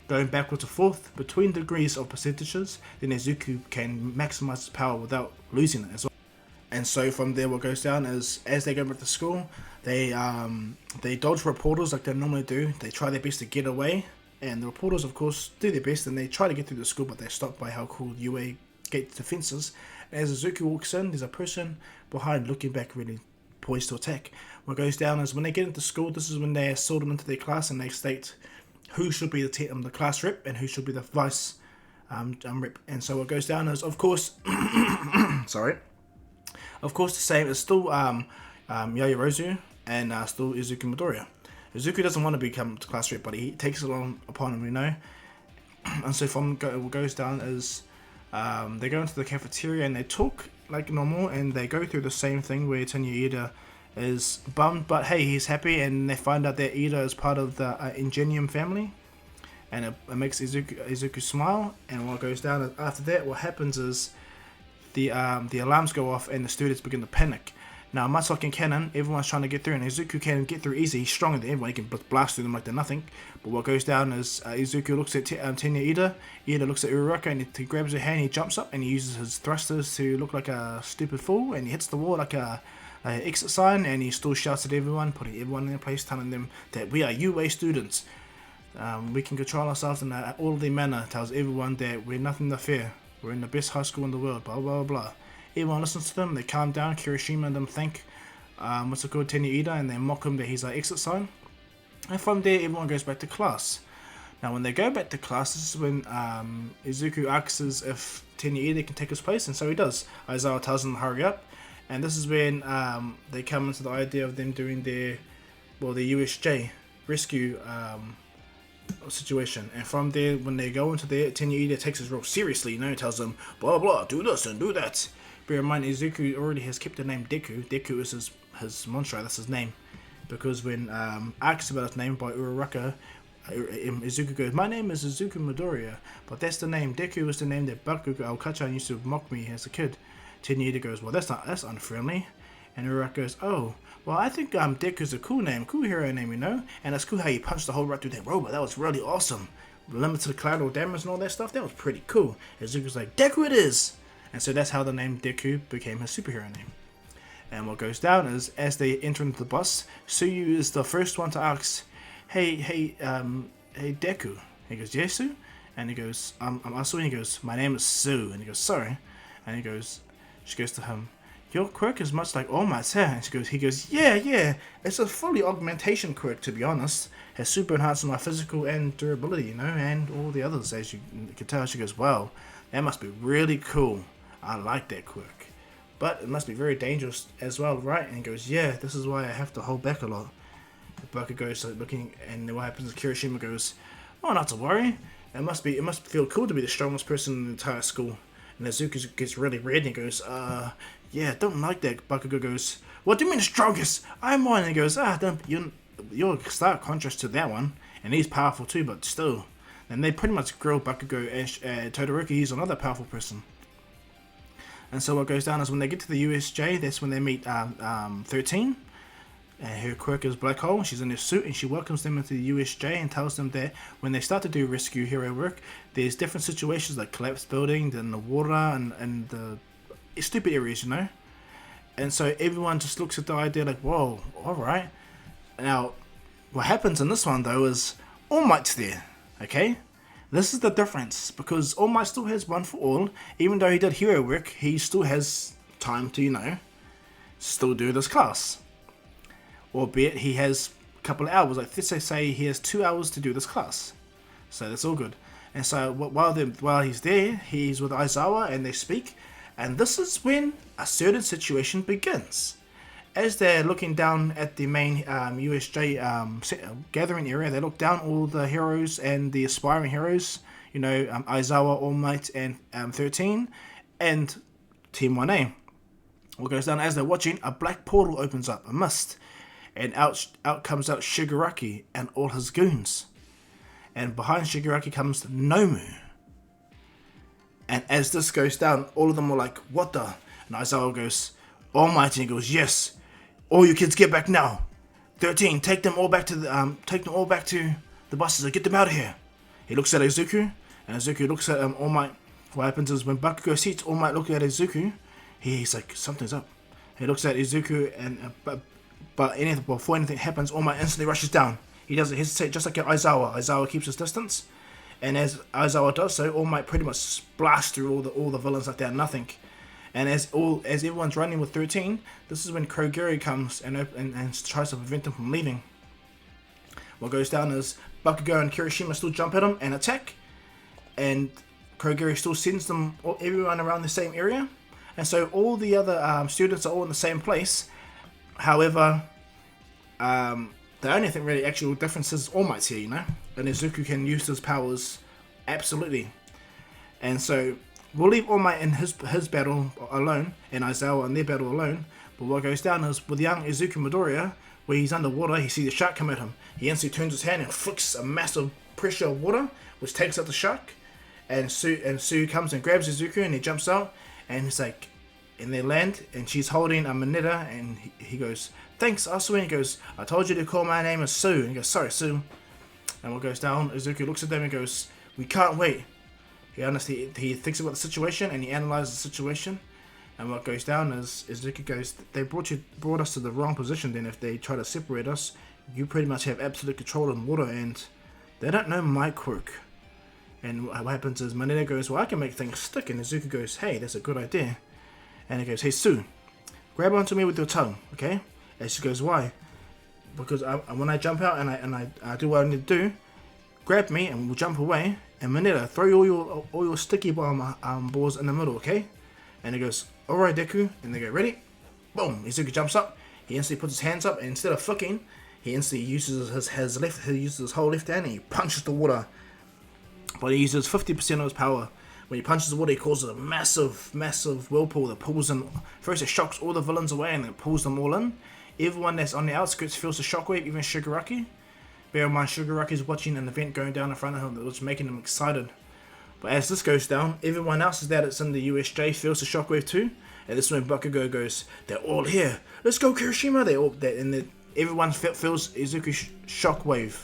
going backwards and forth between degrees of percentages, then Izuku can maximize his power without losing it as well. And so from there, what goes down is as they go back to school, they dodge reporters like they normally do. They try their best to get away, and the reporters, of course, do their best and they try to get through the school, but they're stopped by how cool UA gate defenses. As Izuku walks in, there's a person behind looking back, really poised to attack. What goes down is when they get into school, this is when they sort them into their class and they state who should be the class rep and who should be the vice rep. And so what goes down is, of course, the same. It's still Yaoyorozu and still Izuku Midoriya. Izuku doesn't want to become the class rep, but he takes it upon him, And so what goes down is they go into the cafeteria and they talk like normal, and they go through the same thing where Tanya Ida is bummed, but hey, he's happy, and they find out that Ida is part of the Ingenium family, and it makes Izuku smile. And what goes down after that, what happens is the alarms go off and the students begin to panic. Now, much like in Canon, everyone's trying to get through, and Izuku can get through easy. He's stronger than everyone. He can blast through them like they're nothing. But what goes down is Izuku looks at Tenya Ida. Ida looks at Uraraka, and he grabs her hand. He jumps up, and he uses his thrusters to look like a stupid fool, and he hits the wall like a exit sign, and he still shouts at everyone, putting everyone in their place, telling them that we are UA students. We can control ourselves in an orderly manner. Tells everyone that we're nothing to fear. We're in the best high school in the world. Blah blah blah. Everyone listens to them. They calm down. Kirishima and them thank what's it called, Tenya Ida, and they mock him that he's like exit sign. And from there, everyone goes back to class. Now, when they go back to class, this is when Izuku asks if Tenya Ida can take his place, and so he does. Aizawa tells him to hurry up. And this is when they come into the idea of them doing their USJ rescue situation. And from there, when they go into there, Tenya Ida takes his role seriously, tells them, blah blah, do this and do that. Bear in mind, Izuku already has kept the name Deku. Deku is his mantra, that's his name. Because when asked about his name by Uraraka, Izuku goes, my name is Izuku Midoria, but that's the name. Deku is the name that Bakugo Alkacha used to mock me as a kid. Tenya Ida goes, well, that's unfriendly. And Uraraka goes, oh, well, I think Deku's a cool name, cool hero name, and it's cool how you punched the hole right through that robot. That was really awesome. Limited collateral damage and all that stuff, that was pretty cool. And Izuku's like, Deku it is! And so that's how the name Deku became his superhero name. And what goes down is, as they enter into the bus, Suyu is the first one to ask, hey Deku. He goes, yes, Su? And he goes, I'm Asu, and he goes, my name is Su. And he goes, sorry. And she goes to him, your quirk is much like All Might's hair. And he goes, yeah, it's a fully augmentation quirk, to be honest. Has super enhanced my physical and durability, and all the others, as you can tell. She goes, wow, that must be really cool. I like that quirk. But it must be very dangerous as well, right? And he goes, yeah, this is why I have to hold back a lot. Bakugo goes looking, and what happens is Kirishima goes, oh, not to worry. It must feel cool to be the strongest person in the entire school. And Izuku gets really red and he goes, yeah, don't like that. Bakugo goes, what do you mean strongest? I'm one. And he goes, you're a stark contrast to that one. And he's powerful too, but still. And they pretty much grill Bakugo and Todoroki. He's another powerful person. And so what goes down is when they get to the USJ, that's when they meet 13. And her quirk is Black Hole. She's in her suit, and she welcomes them into the USJ and tells them that when they start to do rescue hero work, there's different situations like collapsed buildings and the water and the stupid areas, And so everyone just looks at the idea like, whoa, alright. Now, what happens in this one, though, is All Might's there, okay? This is the difference, because All Might still has one for all. Even though he did hero work, he still has time to, still do this class. Albeit he has a couple of hours, like let's say he has 2 hours to do this class. So that's all good. And so while he's there, he's with Aizawa and they speak. And this is when a certain situation begins. As they're looking down at the main USJ gathering area, they look down all the heroes and the aspiring heroes. Aizawa, All Might, and 13, and Team 1A. What goes down as they're watching, a black portal opens up, a mist. And out comes Shigaraki and all his goons. And behind Shigaraki comes Nomu. And as this goes down, all of them are like, what the? And Aizawa goes, All Might, and he goes, yes. All you kids get back now. 13, take them all back to the buses and get them out of here. He looks at Izuku, and Izuku looks at All Might. What happens is when Bakugo sees All Might look at Izuku, he's like, something's up. He looks at Izuku and but before anything happens, All Might instantly rushes down. He doesn't hesitate, just like Aizawa. Aizawa keeps his distance, and as Aizawa does so, All Might pretty much blasts through all the villains like they're nothing. And as everyone's running with 13, this is when Kogiri comes and tries to prevent them from leaving. What goes down is Bakugo and Kirishima still jump at him and attack, and Kogiri still sends everyone around the same area, and so all the other students are all in the same place. However, the only thing really actual difference is All Might's here, and Izuku can use his powers absolutely. And so we'll leave All Might in his battle alone, and Aizawa in their battle alone. But what goes down is with young Izuku Midoriya, where he's underwater, he sees a shark come at him. He instantly turns his hand and flicks a massive pressure of water, which takes out the shark. And Su comes and grabs Izuku, and he jumps out, and he's like, and they land, and she's holding a Mineta, and he goes, thanks, Asu, and he goes, I told you to call my name as Sue, and he goes, sorry, Sue. And what goes down, Izuku looks at them and goes, we can't wait. He thinks about the situation, and he analyzes the situation, and what goes down is Izuku goes, they brought us to the wrong position. Then if they try to separate us, you pretty much have absolute control of water, and they don't know my quirk. And what happens is Mineta goes, well, I can make things stick, and Izuku goes, hey, that's a good idea. And he goes, hey, Sue, grab onto me with your tongue, okay? And she goes, why? Because when I jump out and I do what I need to do, grab me and we'll jump away. And Mineta, throw all your sticky bomb balls in the middle, okay? And he goes, alright, Deku. And they go, ready? Boom. Izuku jumps up. He instantly puts his hands up, and instead of flicking, he instantly uses his whole left hand, and he punches the water. But he uses 50% of his power. When he punches the water, he causes a massive whirlpool that pulls in. First, it shocks all the villains away, and then it pulls them all in. Everyone that's on the outskirts feels the shockwave, even Shigaraki. Bear in mind, Shigaraki's watching an event going down in front of him that was making him excited. But as this goes down, everyone else is that's in the USJ feels the shockwave too. And this is when Bakugo goes, they're all here. Let's go, Kirishima. Everyone feels Izuku's shockwave.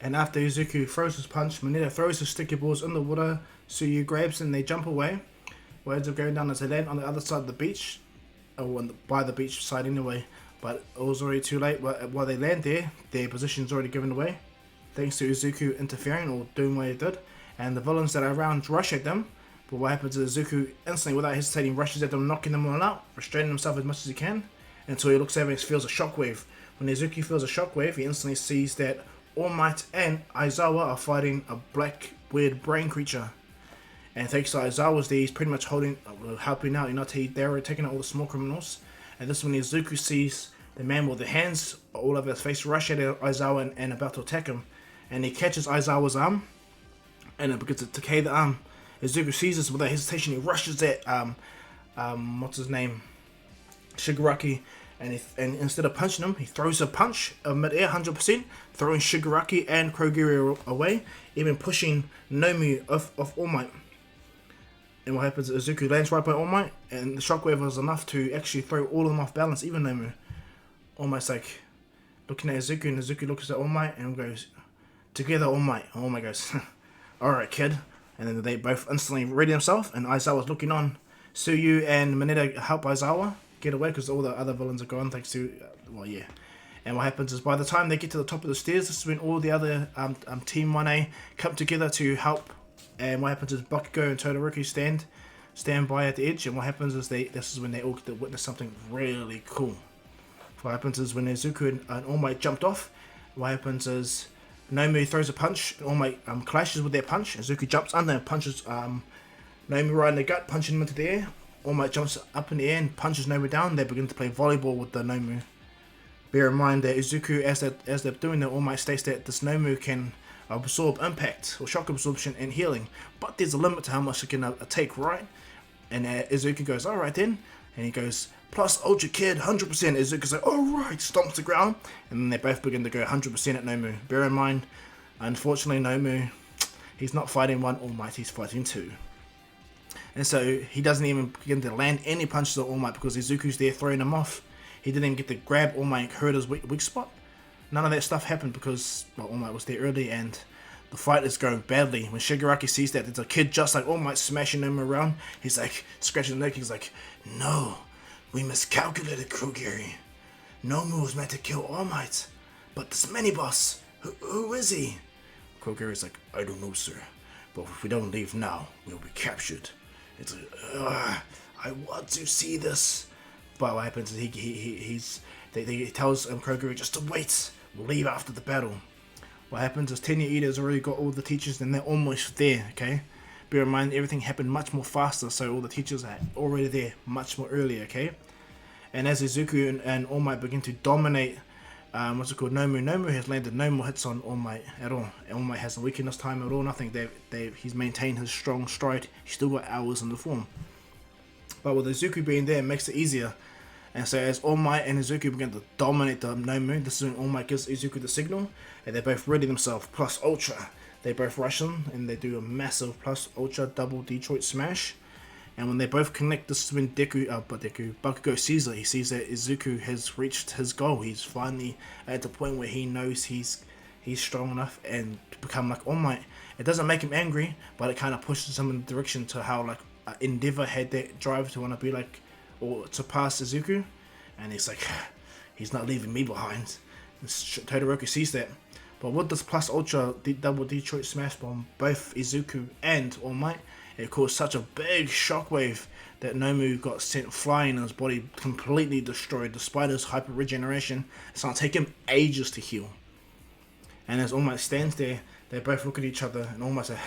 And after Izuku throws his punch, Mineta throws his sticky balls in the water. Suyu grabs and they jump away. What ends up going down is they land on the other side of the beach. By the beach side anyway. But it was already too late. While they land there, their position's already given away. Thanks to Izuku interfering or doing what he did. And the villains that are around rush at them. But what happens is Izuku instantly, without hesitating, rushes at them, knocking them all out, restraining himself as much as he can, until he looks over and feels a shockwave. When Izuku feels a shockwave, he instantly sees that All Might and Aizawa are fighting a black, weird brain creature. And thanks to Aizawa's there, he's pretty much helping out, they were taking out all the small criminals. And this is when Izuku sees the man with the hands all over his face rush at Aizawa and about to attack him. And he catches Aizawa's arm, and it begins to decay the arm. Izuku sees this without hesitation. He rushes at what's his name, Shigaraki, and instead of punching him, he throws a punch mid-air, 100%, throwing Shigaraki and Kurogiri away, even pushing Nomu off All Might. And what happens is Izuku lands right by All Might, and the shockwave was enough to actually throw all of them off balance, even Nomu. All Might's like looking at Izuku, and Izuku looks at All Might and goes, together All Might. And All Might goes, alright kid. And then they both instantly ready themselves, and Aizawa's looking on. Suyu and Mineta help Aizawa get away because all the other villains are gone thanks to, And what happens is by the time they get to the top of the stairs, this is when all the other Team 1A come together to help. And what happens is Bakugo and Todoroki stand by at the edge, and what happens is this is when they all get to witness something really cool. What happens is when Izuku and All Might jumped off, what happens is Nomu throws a punch, All Might clashes with their punch. Izuku jumps under and punches Nomu right in the gut, punching him into the air. All Might jumps up in the air and punches Nomu down. They begin to play volleyball with the Nomu. Bear in mind that Izuku, as they're doing that, All Might states that this Nomu can absorb impact or shock absorption and healing, but there's a limit to how much it can take, right? And Izuku goes, alright then, and he goes, plus Ultra Kid, 100%. Izuku's like, alright, stomps the ground, and then they both begin to go 100% at Nomu. Bear in mind, unfortunately, Nomu, he's not fighting one All Might, he's fighting two. And so he doesn't even begin to land any punches at All Might because Izuku's there throwing him off. He didn't even get to grab All Might and hurt his weak spot. None of that stuff happened because All Might was there early, and the fight is going badly. When Shigaraki sees that there's a kid just like All Might smashing him around, he's like scratching the neck. He's like, no, we miscalculated Kurogiri. Nomu was meant to kill All Might, but this mini-boss, who is he? Kurogiri's like, I don't know, sir, but if we don't leave now, we'll be captured. It's like, I want to see this. But what happens is he tells Kurogiri just to wait. We'll leave after the battle. What happens is Tenya Ida's already got all the teachers and they're almost there, okay? Bear in mind, everything happened much more faster, so all the teachers are already there much more earlier, okay? And as Izuku and All Might begin to dominate, Nomu has landed no more hits on All Might at all. All Might hasn't weakened this time at all, nothing. He's maintained his strong stride. He's still got hours in the form. But with Izuku being there, it makes it easier. And so as All Might and Izuku begin to dominate the Nomu, this is when All Might gives Izuku the signal, and they both ready themselves, plus Ultra. They both rush in, and they do a massive plus Ultra double Detroit smash. And when they both connect, this is when Bakugo sees it. He sees that Izuku has reached his goal. He's finally at the point where he knows he's strong enough and to become like All Might. It doesn't make him angry, but it kind of pushes him in the direction to how like Endeavor had that drive to want to be like, or to pass Izuku. And he's like, he's not leaving me behind. And Todoroki sees that. But with this plus ultra double Detroit Smash Bomb, both Izuku and All Might, it caused such a big shockwave that Nomu got sent flying and his body completely destroyed. Despite his hyper regeneration, it's going to take him ages to heal. And as All Might stands there, they both look at each other and All Might say,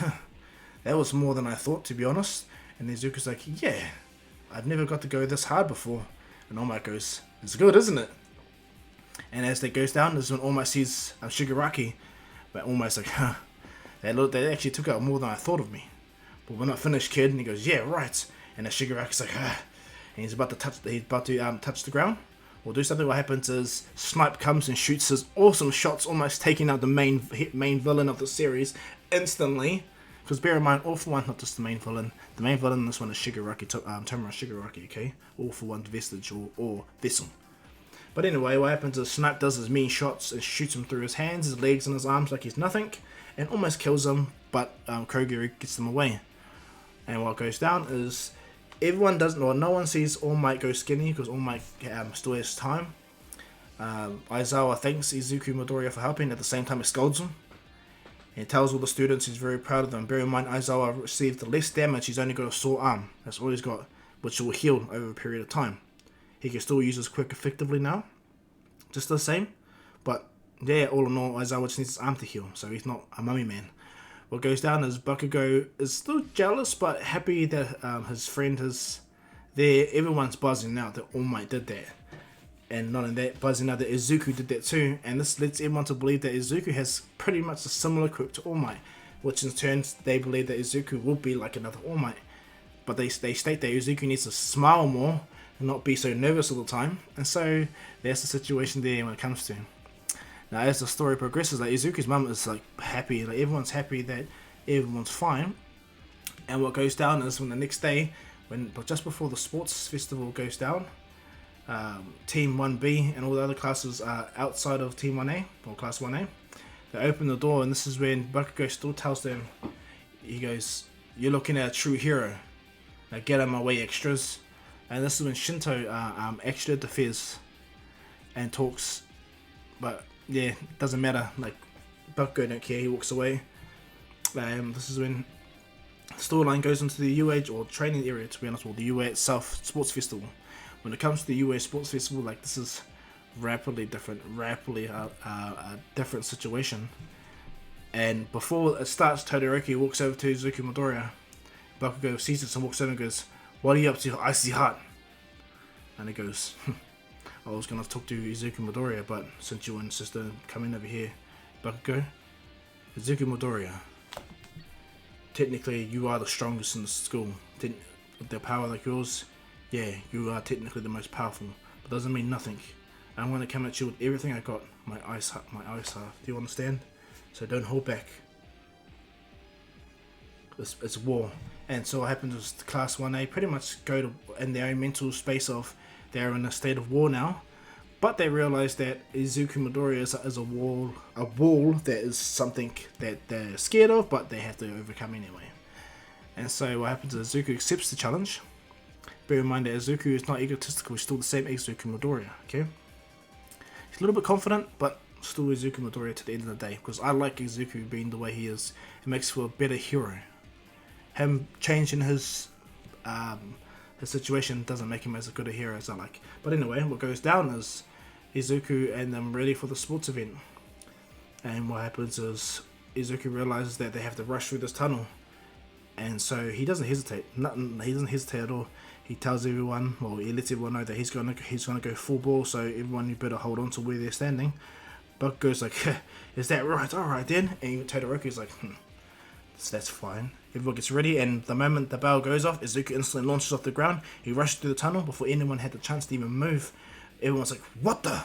that was more than I thought, to be honest. And Izuku's like, yeah, I've never got to go this hard before. And All Might goes, it's good, isn't it? And as that goes down, this is when All Might sees Shigaraki. But All Might's like, they actually took out more than I thought of me. But we're not finished, kid. And he goes, yeah, right. And then Shigaraki's like, and he's about to touch the ground or do something. What happens is Snipe comes and shoots his awesome shots, almost taking out the main villain of the series instantly. Because bear in mind, All For One, not just the main villain. The main villain in this one is Shigaraki, Tomura Shigaraki, okay? All For One vestige or vessel. But anyway, what happens is Snipe does his mean shots and shoots him through his hands, his legs, and his arms like he's nothing, and almost kills him. But Kogiri gets them away. And what goes down is no one sees All Might go skinny because All Might still has time. Aizawa thanks Izuku Midoriya for helping. At the same time, he scolds him. He tells all the students he's very proud of them. Bear in mind, Aizawa received the less damage. He's only got a sore arm. That's all he's got, which will heal over a period of time. He can still use his Quirk effectively now, just the same. But yeah, all in all, Aizawa just needs his arm to heal, so he's not a mummy man. What goes down is Bakugo is still jealous but happy that his friend is there. Everyone's buzzing now that All Might did that. And not only that, buzzing now that Izuku did that too. And this leads everyone to believe that Izuku has pretty much a similar quirk to All Might. Which in turn, they believe that Izuku will be like another All Might. But they state that Izuku needs to smile more and not be so nervous all the time. And so, that's the situation there when it comes to him. Now, as the story progresses, like Izuku's mum is like happy, like everyone's happy that everyone's fine. And what goes down is when the next day, just before the sports festival goes down, Team 1B and all the other classes are outside of Team 1A or Class 1A. They open the door, and this is when Bakugo still tells them, he goes, "You're looking at a true hero. Now get out of my way, extras." And this is when Shinto actually interferes and talks, but yeah, it doesn't matter. Like Bakugo don't care. He walks away. This is when the storyline goes into the UA or training area. To be honest, or the UA itself, sports festival. When it comes to the UA sports festival, like this is rapidly a different situation. And before it starts, Todoroki walks over to Izuku Midoriya. Bakugo sees it and walks over and goes, "What are you up to, Icy Heart?" And he goes, "I was gonna talk to Izuku Midoriya, but since you insist on coming over here, Bakugo, Izuku Midoriya, technically you are the strongest in the school. With the power like yours, yeah, you are technically the most powerful, but doesn't mean nothing. I'm gonna come at you with everything I got, my ice heart. Do you understand? So don't hold back. It's war." And so what happens is the Class 1A pretty much go to in their own mental space of they're in a state of war now, but they realize that Izuku Midoriya is a wall that is something that they're scared of, but they have to overcome anyway. And so what happens is Izuku accepts the challenge. Bear in mind that Izuku is not egotistical, he's still the same Izuku Midoriya, okay? He's a little bit confident, but still Izuku Midoriya to the end of the day, because I like Izuku being the way he is. It makes for a better hero. Him changing his situation doesn't make him as good a hero as I like. But anyway, what goes down is Izuku and them ready for the sports event. And what happens is Izuku realizes that they have to rush through this tunnel. And so he doesn't hesitate. He doesn't hesitate at all. He tells everyone, well, he lets everyone know that he's gonna go full ball. So everyone, you better hold on to where they're standing. Bakugo's like, "Is that right? All right then." And Todoroki's like, "That's fine." Everyone gets ready, and the moment the bell goes off, Izuku instantly launches off the ground. He rushes through the tunnel before anyone had the chance to even move. Everyone's like, "What the?"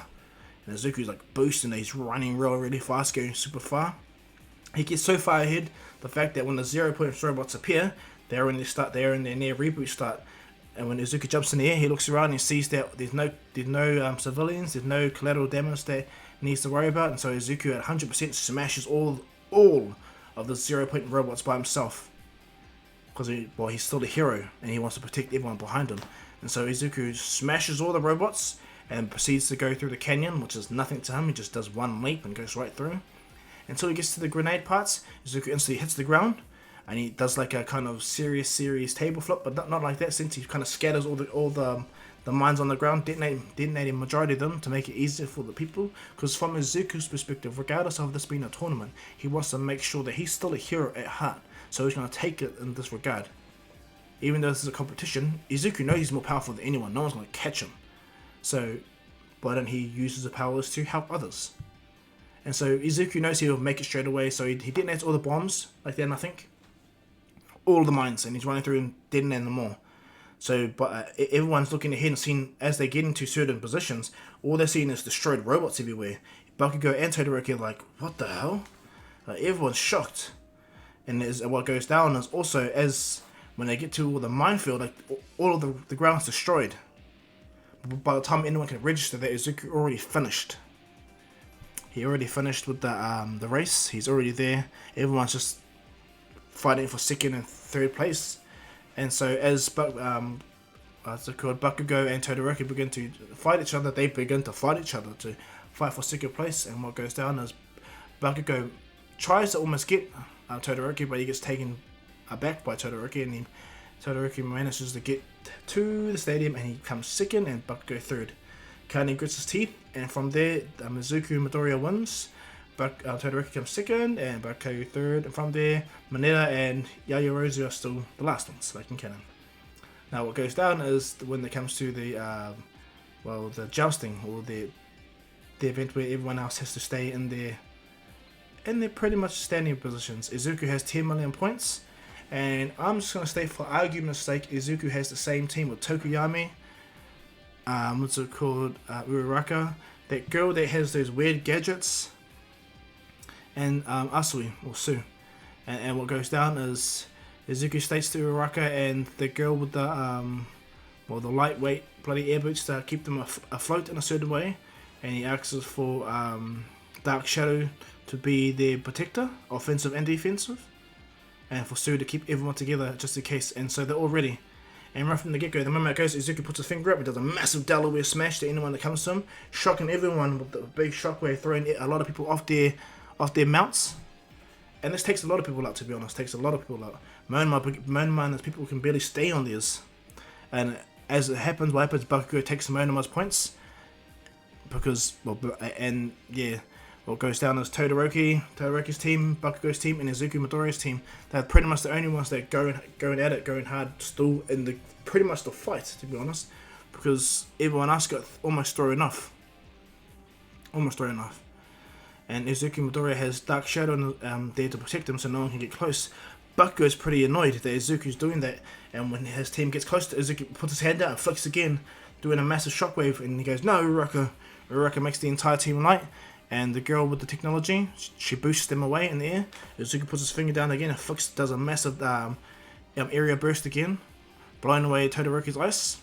And Izuku's like boosting. He's running really fast, going super far. He gets so far ahead, the fact that when the 0 point robots appear, they're in their near reboot start. And when Izuku jumps in the air, he looks around and sees that there's no civilians, there's no collateral damage that he needs to worry about, and so Izuku at 100% smashes all of the 0 point robots by himself. Because he's still a hero and he wants to protect everyone behind him. And so Izuku smashes all the robots and proceeds to go through the canyon, which is nothing to him. He just does one leap and goes right through. Until he gets to the grenade parts, Izuku instantly hits the ground. And he does like a kind of serious table flip, but not like that, since he kind of scatters all the mines on the ground, detonating majority of them to make it easier for the people. Because from Izuku's perspective, regardless of this being a tournament, he wants to make sure that he's still a hero at heart. So he's going to take it in this regard. Even though this is a competition, Izuku knows he's more powerful than anyone. No one's going to catch him. So why don't he use his powers to help others? And so Izuku knows he'll make it straight away. So he detonates all the bombs like they're nothing. All the mines, and he's running through and detonating them all. So, but everyone's looking ahead and seeing as they get into certain positions, all they're seeing is destroyed robots everywhere. Bakugo and Todoroki are like, what the hell? Everyone's shocked. And what goes down is also, as when they get to the minefield, like all of the ground's destroyed. But by the time anyone can register that, Izuku already finished. He already finished with the race. He's already there. Everyone's just fighting for second and third place. And so as Bakugo and Todoroki begin to fight each other, they begin to fight each other to fight for second place. And what goes down is Bakugo tries to almost get Todoroki, but he gets taken aback by Todoroki, and Todoroki manages to get to the stadium, and he comes second and Bakugo third. Kanon grits his teeth, and from there Izuku Midoria wins. Todoroki comes second and Bakugo third, and from there Mineta and Yaoyorozu are still the last ones, like in Canon. Now what goes down is when it comes to the jousting, or the event where everyone else has to stay in their pretty much standing positions. Izuku has 10 million points, and I'm just going to state for argument's sake, Izuku has the same team with Tokuyami, what's it called, Uraraka, that girl that has those weird gadgets, and Asui, or Su. And what goes down is Izuku states to Uraraka and the girl with the lightweight bloody air boots to keep them afloat in a certain way, and he asks for Dark Shadow to be their protector, offensive and defensive, and for Su to keep everyone together just in case. And so they're all ready. And right from the get-go, the moment it goes, Izuku puts his finger up, he does a massive Delaware smash to anyone that comes to him, shocking everyone with the big shockwave, throwing a lot of people off their mounts. And this takes a lot of people out, to be honest. Takes a lot of people out. Moan mind, there's people who can barely stay on theirs. And as it happens, Bakugo takes Monoma's points. Because, what goes down is Todoroki's team, Bakugo's team, and Izuku Midoriya's team. They're pretty much the only ones that going at it, going hard, still in pretty much the fight, to be honest. Because everyone else got almost thrown off. And Izuku Midoriya has Dark Shadow there to protect him so no one can get close. Bakugo's pretty annoyed that Izuku's doing that, and when his team gets close to Izuku, puts his hand out and flicks again, doing a massive shockwave, and he goes, "No, Uraraka." Uraraka makes the entire team light, and the girl with the technology, she boosts them away in the air. Izuku puts his finger down again and does a massive area burst again, blowing away Todoroki's ice.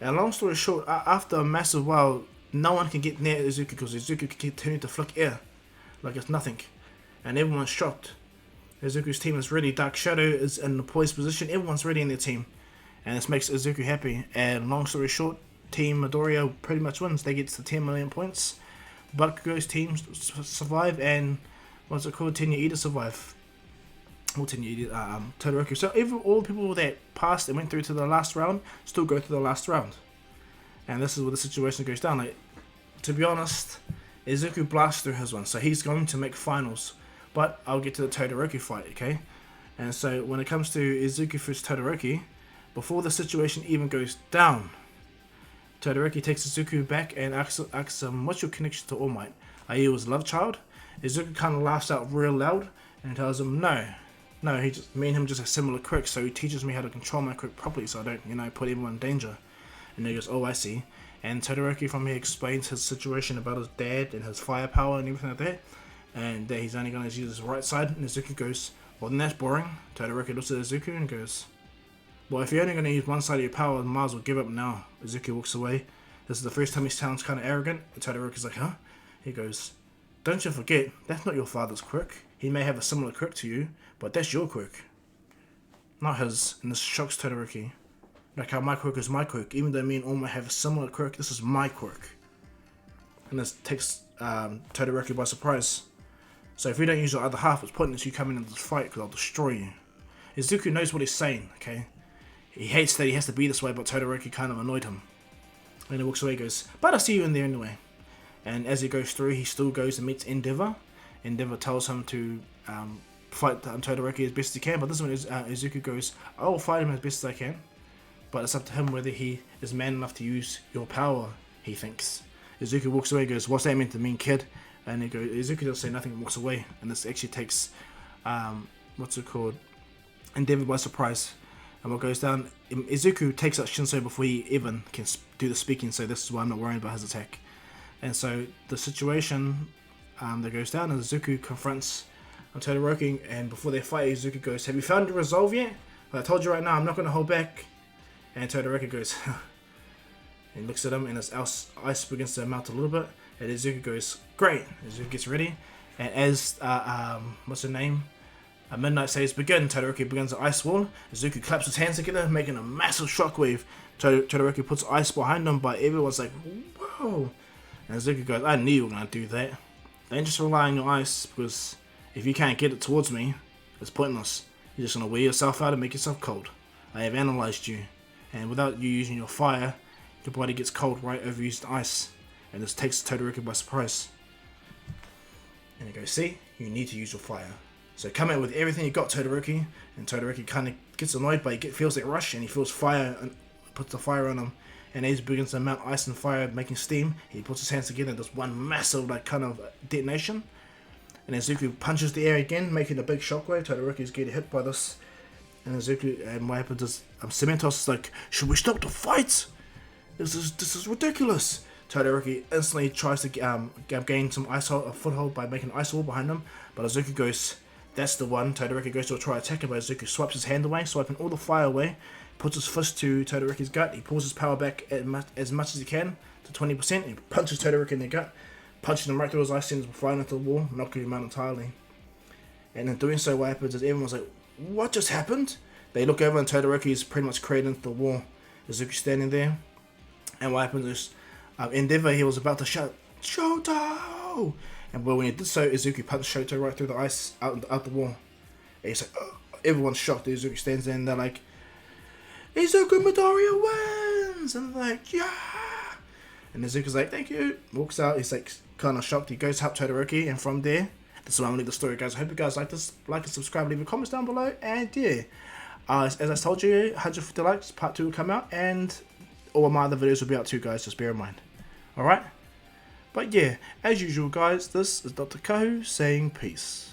And long story short, after a massive while, no one can get near Izuku because Izuku can continue to flick air like it's nothing, and everyone's shocked. Izuku's team is ready. Dark Shadow is in the poised position. Everyone's ready in their team, and this makes Izuku happy. And long story short, Team Midoriya pretty much wins. They get to 10 million points. Bakugo's team survive, and what's it called? Tenya Ida survive. Well, Tenya Ida, Todoroki. So all the people that passed and went through to the last round still go to the last round. And this is where the situation goes down. Like, to be honest, Izuku blasts through his one, so he's going to make finals. But I'll get to the Todoroki fight, okay? And so when it comes to Izuku versus Todoroki, before the situation even goes down, Todoroki takes Izuku back and asks him, "What's your connection to All Might? Are you his love child?" Izuku kind of laughs out real loud and tells him, "No, me and him just have similar quirks, so he teaches me how to control my quirk properly so I don't, put everyone in danger." And he goes, "Oh, I see." And Todoroki from here explains his situation about his dad and his firepower and everything like that, and that he's only going to use his right side. And Izuku goes, "Well, then that's boring." Todoroki looks at Izuku and goes, Well, if you're only going to use one side of your power, might as well give up now. Izuku walks away. This is the first time he sounds kind of arrogant. And Todoroki's like, huh? He goes, don't you forget, that's not your father's quirk. He may have a similar quirk to you, but that's your quirk, not his. And this shocks Todoroki. Like how my quirk is my quirk. Even though me and All Might have a similar quirk, this is my quirk. And this takes Todoroki by surprise. So if you don't use your other half, it's pointless you coming into this fight because I'll destroy you. Izuku knows what he's saying, okay? He hates that he has to be this way, but Todoroki kind of annoyed him. And he walks away and goes, but I'll see you in there anyway. And as he goes through, he still goes and meets Endeavor. Endeavor tells him to fight Todoroki as best he can, but this one is Izuku goes, I will fight him as best as I can. But it's up to him whether he is man enough to use your power, he thinks. Izuku walks away and goes, what's that meant to mean, kid? And he goes, Izuku doesn't say nothing and walks away. And this actually takes, Endeavor by surprise. And what goes down, Izuku takes out Shinsei before he even can do the speaking, so this is why I'm not worried about his attack. And so the situation that goes down is Izuku confronts Todoroki, and before they fight, Izuku goes, have you found your resolve yet? Well, I told you right now, I'm not going to hold back. And Todoroki goes, and he looks at him, and his ice begins to melt a little bit. And Izuku goes, great. Izuku gets ready, and as what's her name? Midnight says begin. Todoroki begins the ice wall. Izuku claps his hands together, making a massive shockwave. Todoroki puts ice behind him, but everyone's like, whoa. And Izuku goes, I knew you were going to do that. Don't just rely on your ice, because if you can't get it towards me, it's pointless. You're just going to wear yourself out and make yourself cold. I have analyzed you, and without you using your fire, your body gets cold right over used ice. And this takes Todoroki by surprise. And he goes, see, you need to use your fire. So come out with everything you got, Todoroki. And Todoroki kind of gets annoyed, but he feels that rush, and he feels fire, and puts the fire on him. And as he begins to mount ice and fire, making steam, he puts his hands together and does one massive, like, kind of detonation. And Izuku punches the air again, making a big shockwave. Todoroki's getting hit by this. And Izuku, and what happens is, Cementos is like, should we stop the fight? This is ridiculous. Todoroki instantly tries to gain some a foothold by making an ice wall behind him, but Izuku goes, that's the one. Todoroki goes to try to attack him, but Izuku swipes his hand away, swiping all the fire away, puts his fist to Todoroki's gut, he pulls his power back as much as he can, to 20%, and he punches Todoroki in the gut, punching him right through his eye, sends him flying into the wall, knocking him out entirely. And in doing so, what happens is everyone's like, what just happened? They look over and Todoroki is pretty much cradled into the wall. Izuku's standing there, and what happens is, Endeavor, he was about to shout, Shoto! And when he did so, Izuku punched Shoto right through the ice, out the wall. And he's like, oh. Everyone's shocked. Izuku stands there and they're like, Izuku Midoria wins! And they're like, yeah! And Izuku's like, thank you. Walks out, he's like, kind of shocked. He goes to help Todoroki, and from there, this is where I'm going to leave the story, guys. I hope you guys like this. Like and subscribe, leave your comments down below, and yeah. As I told you, 150 likes, part 2 will come out, and all of my other videos will be out too, guys, just bear in mind. Alright? But yeah, as usual, guys, this is Dr. Kahu saying peace.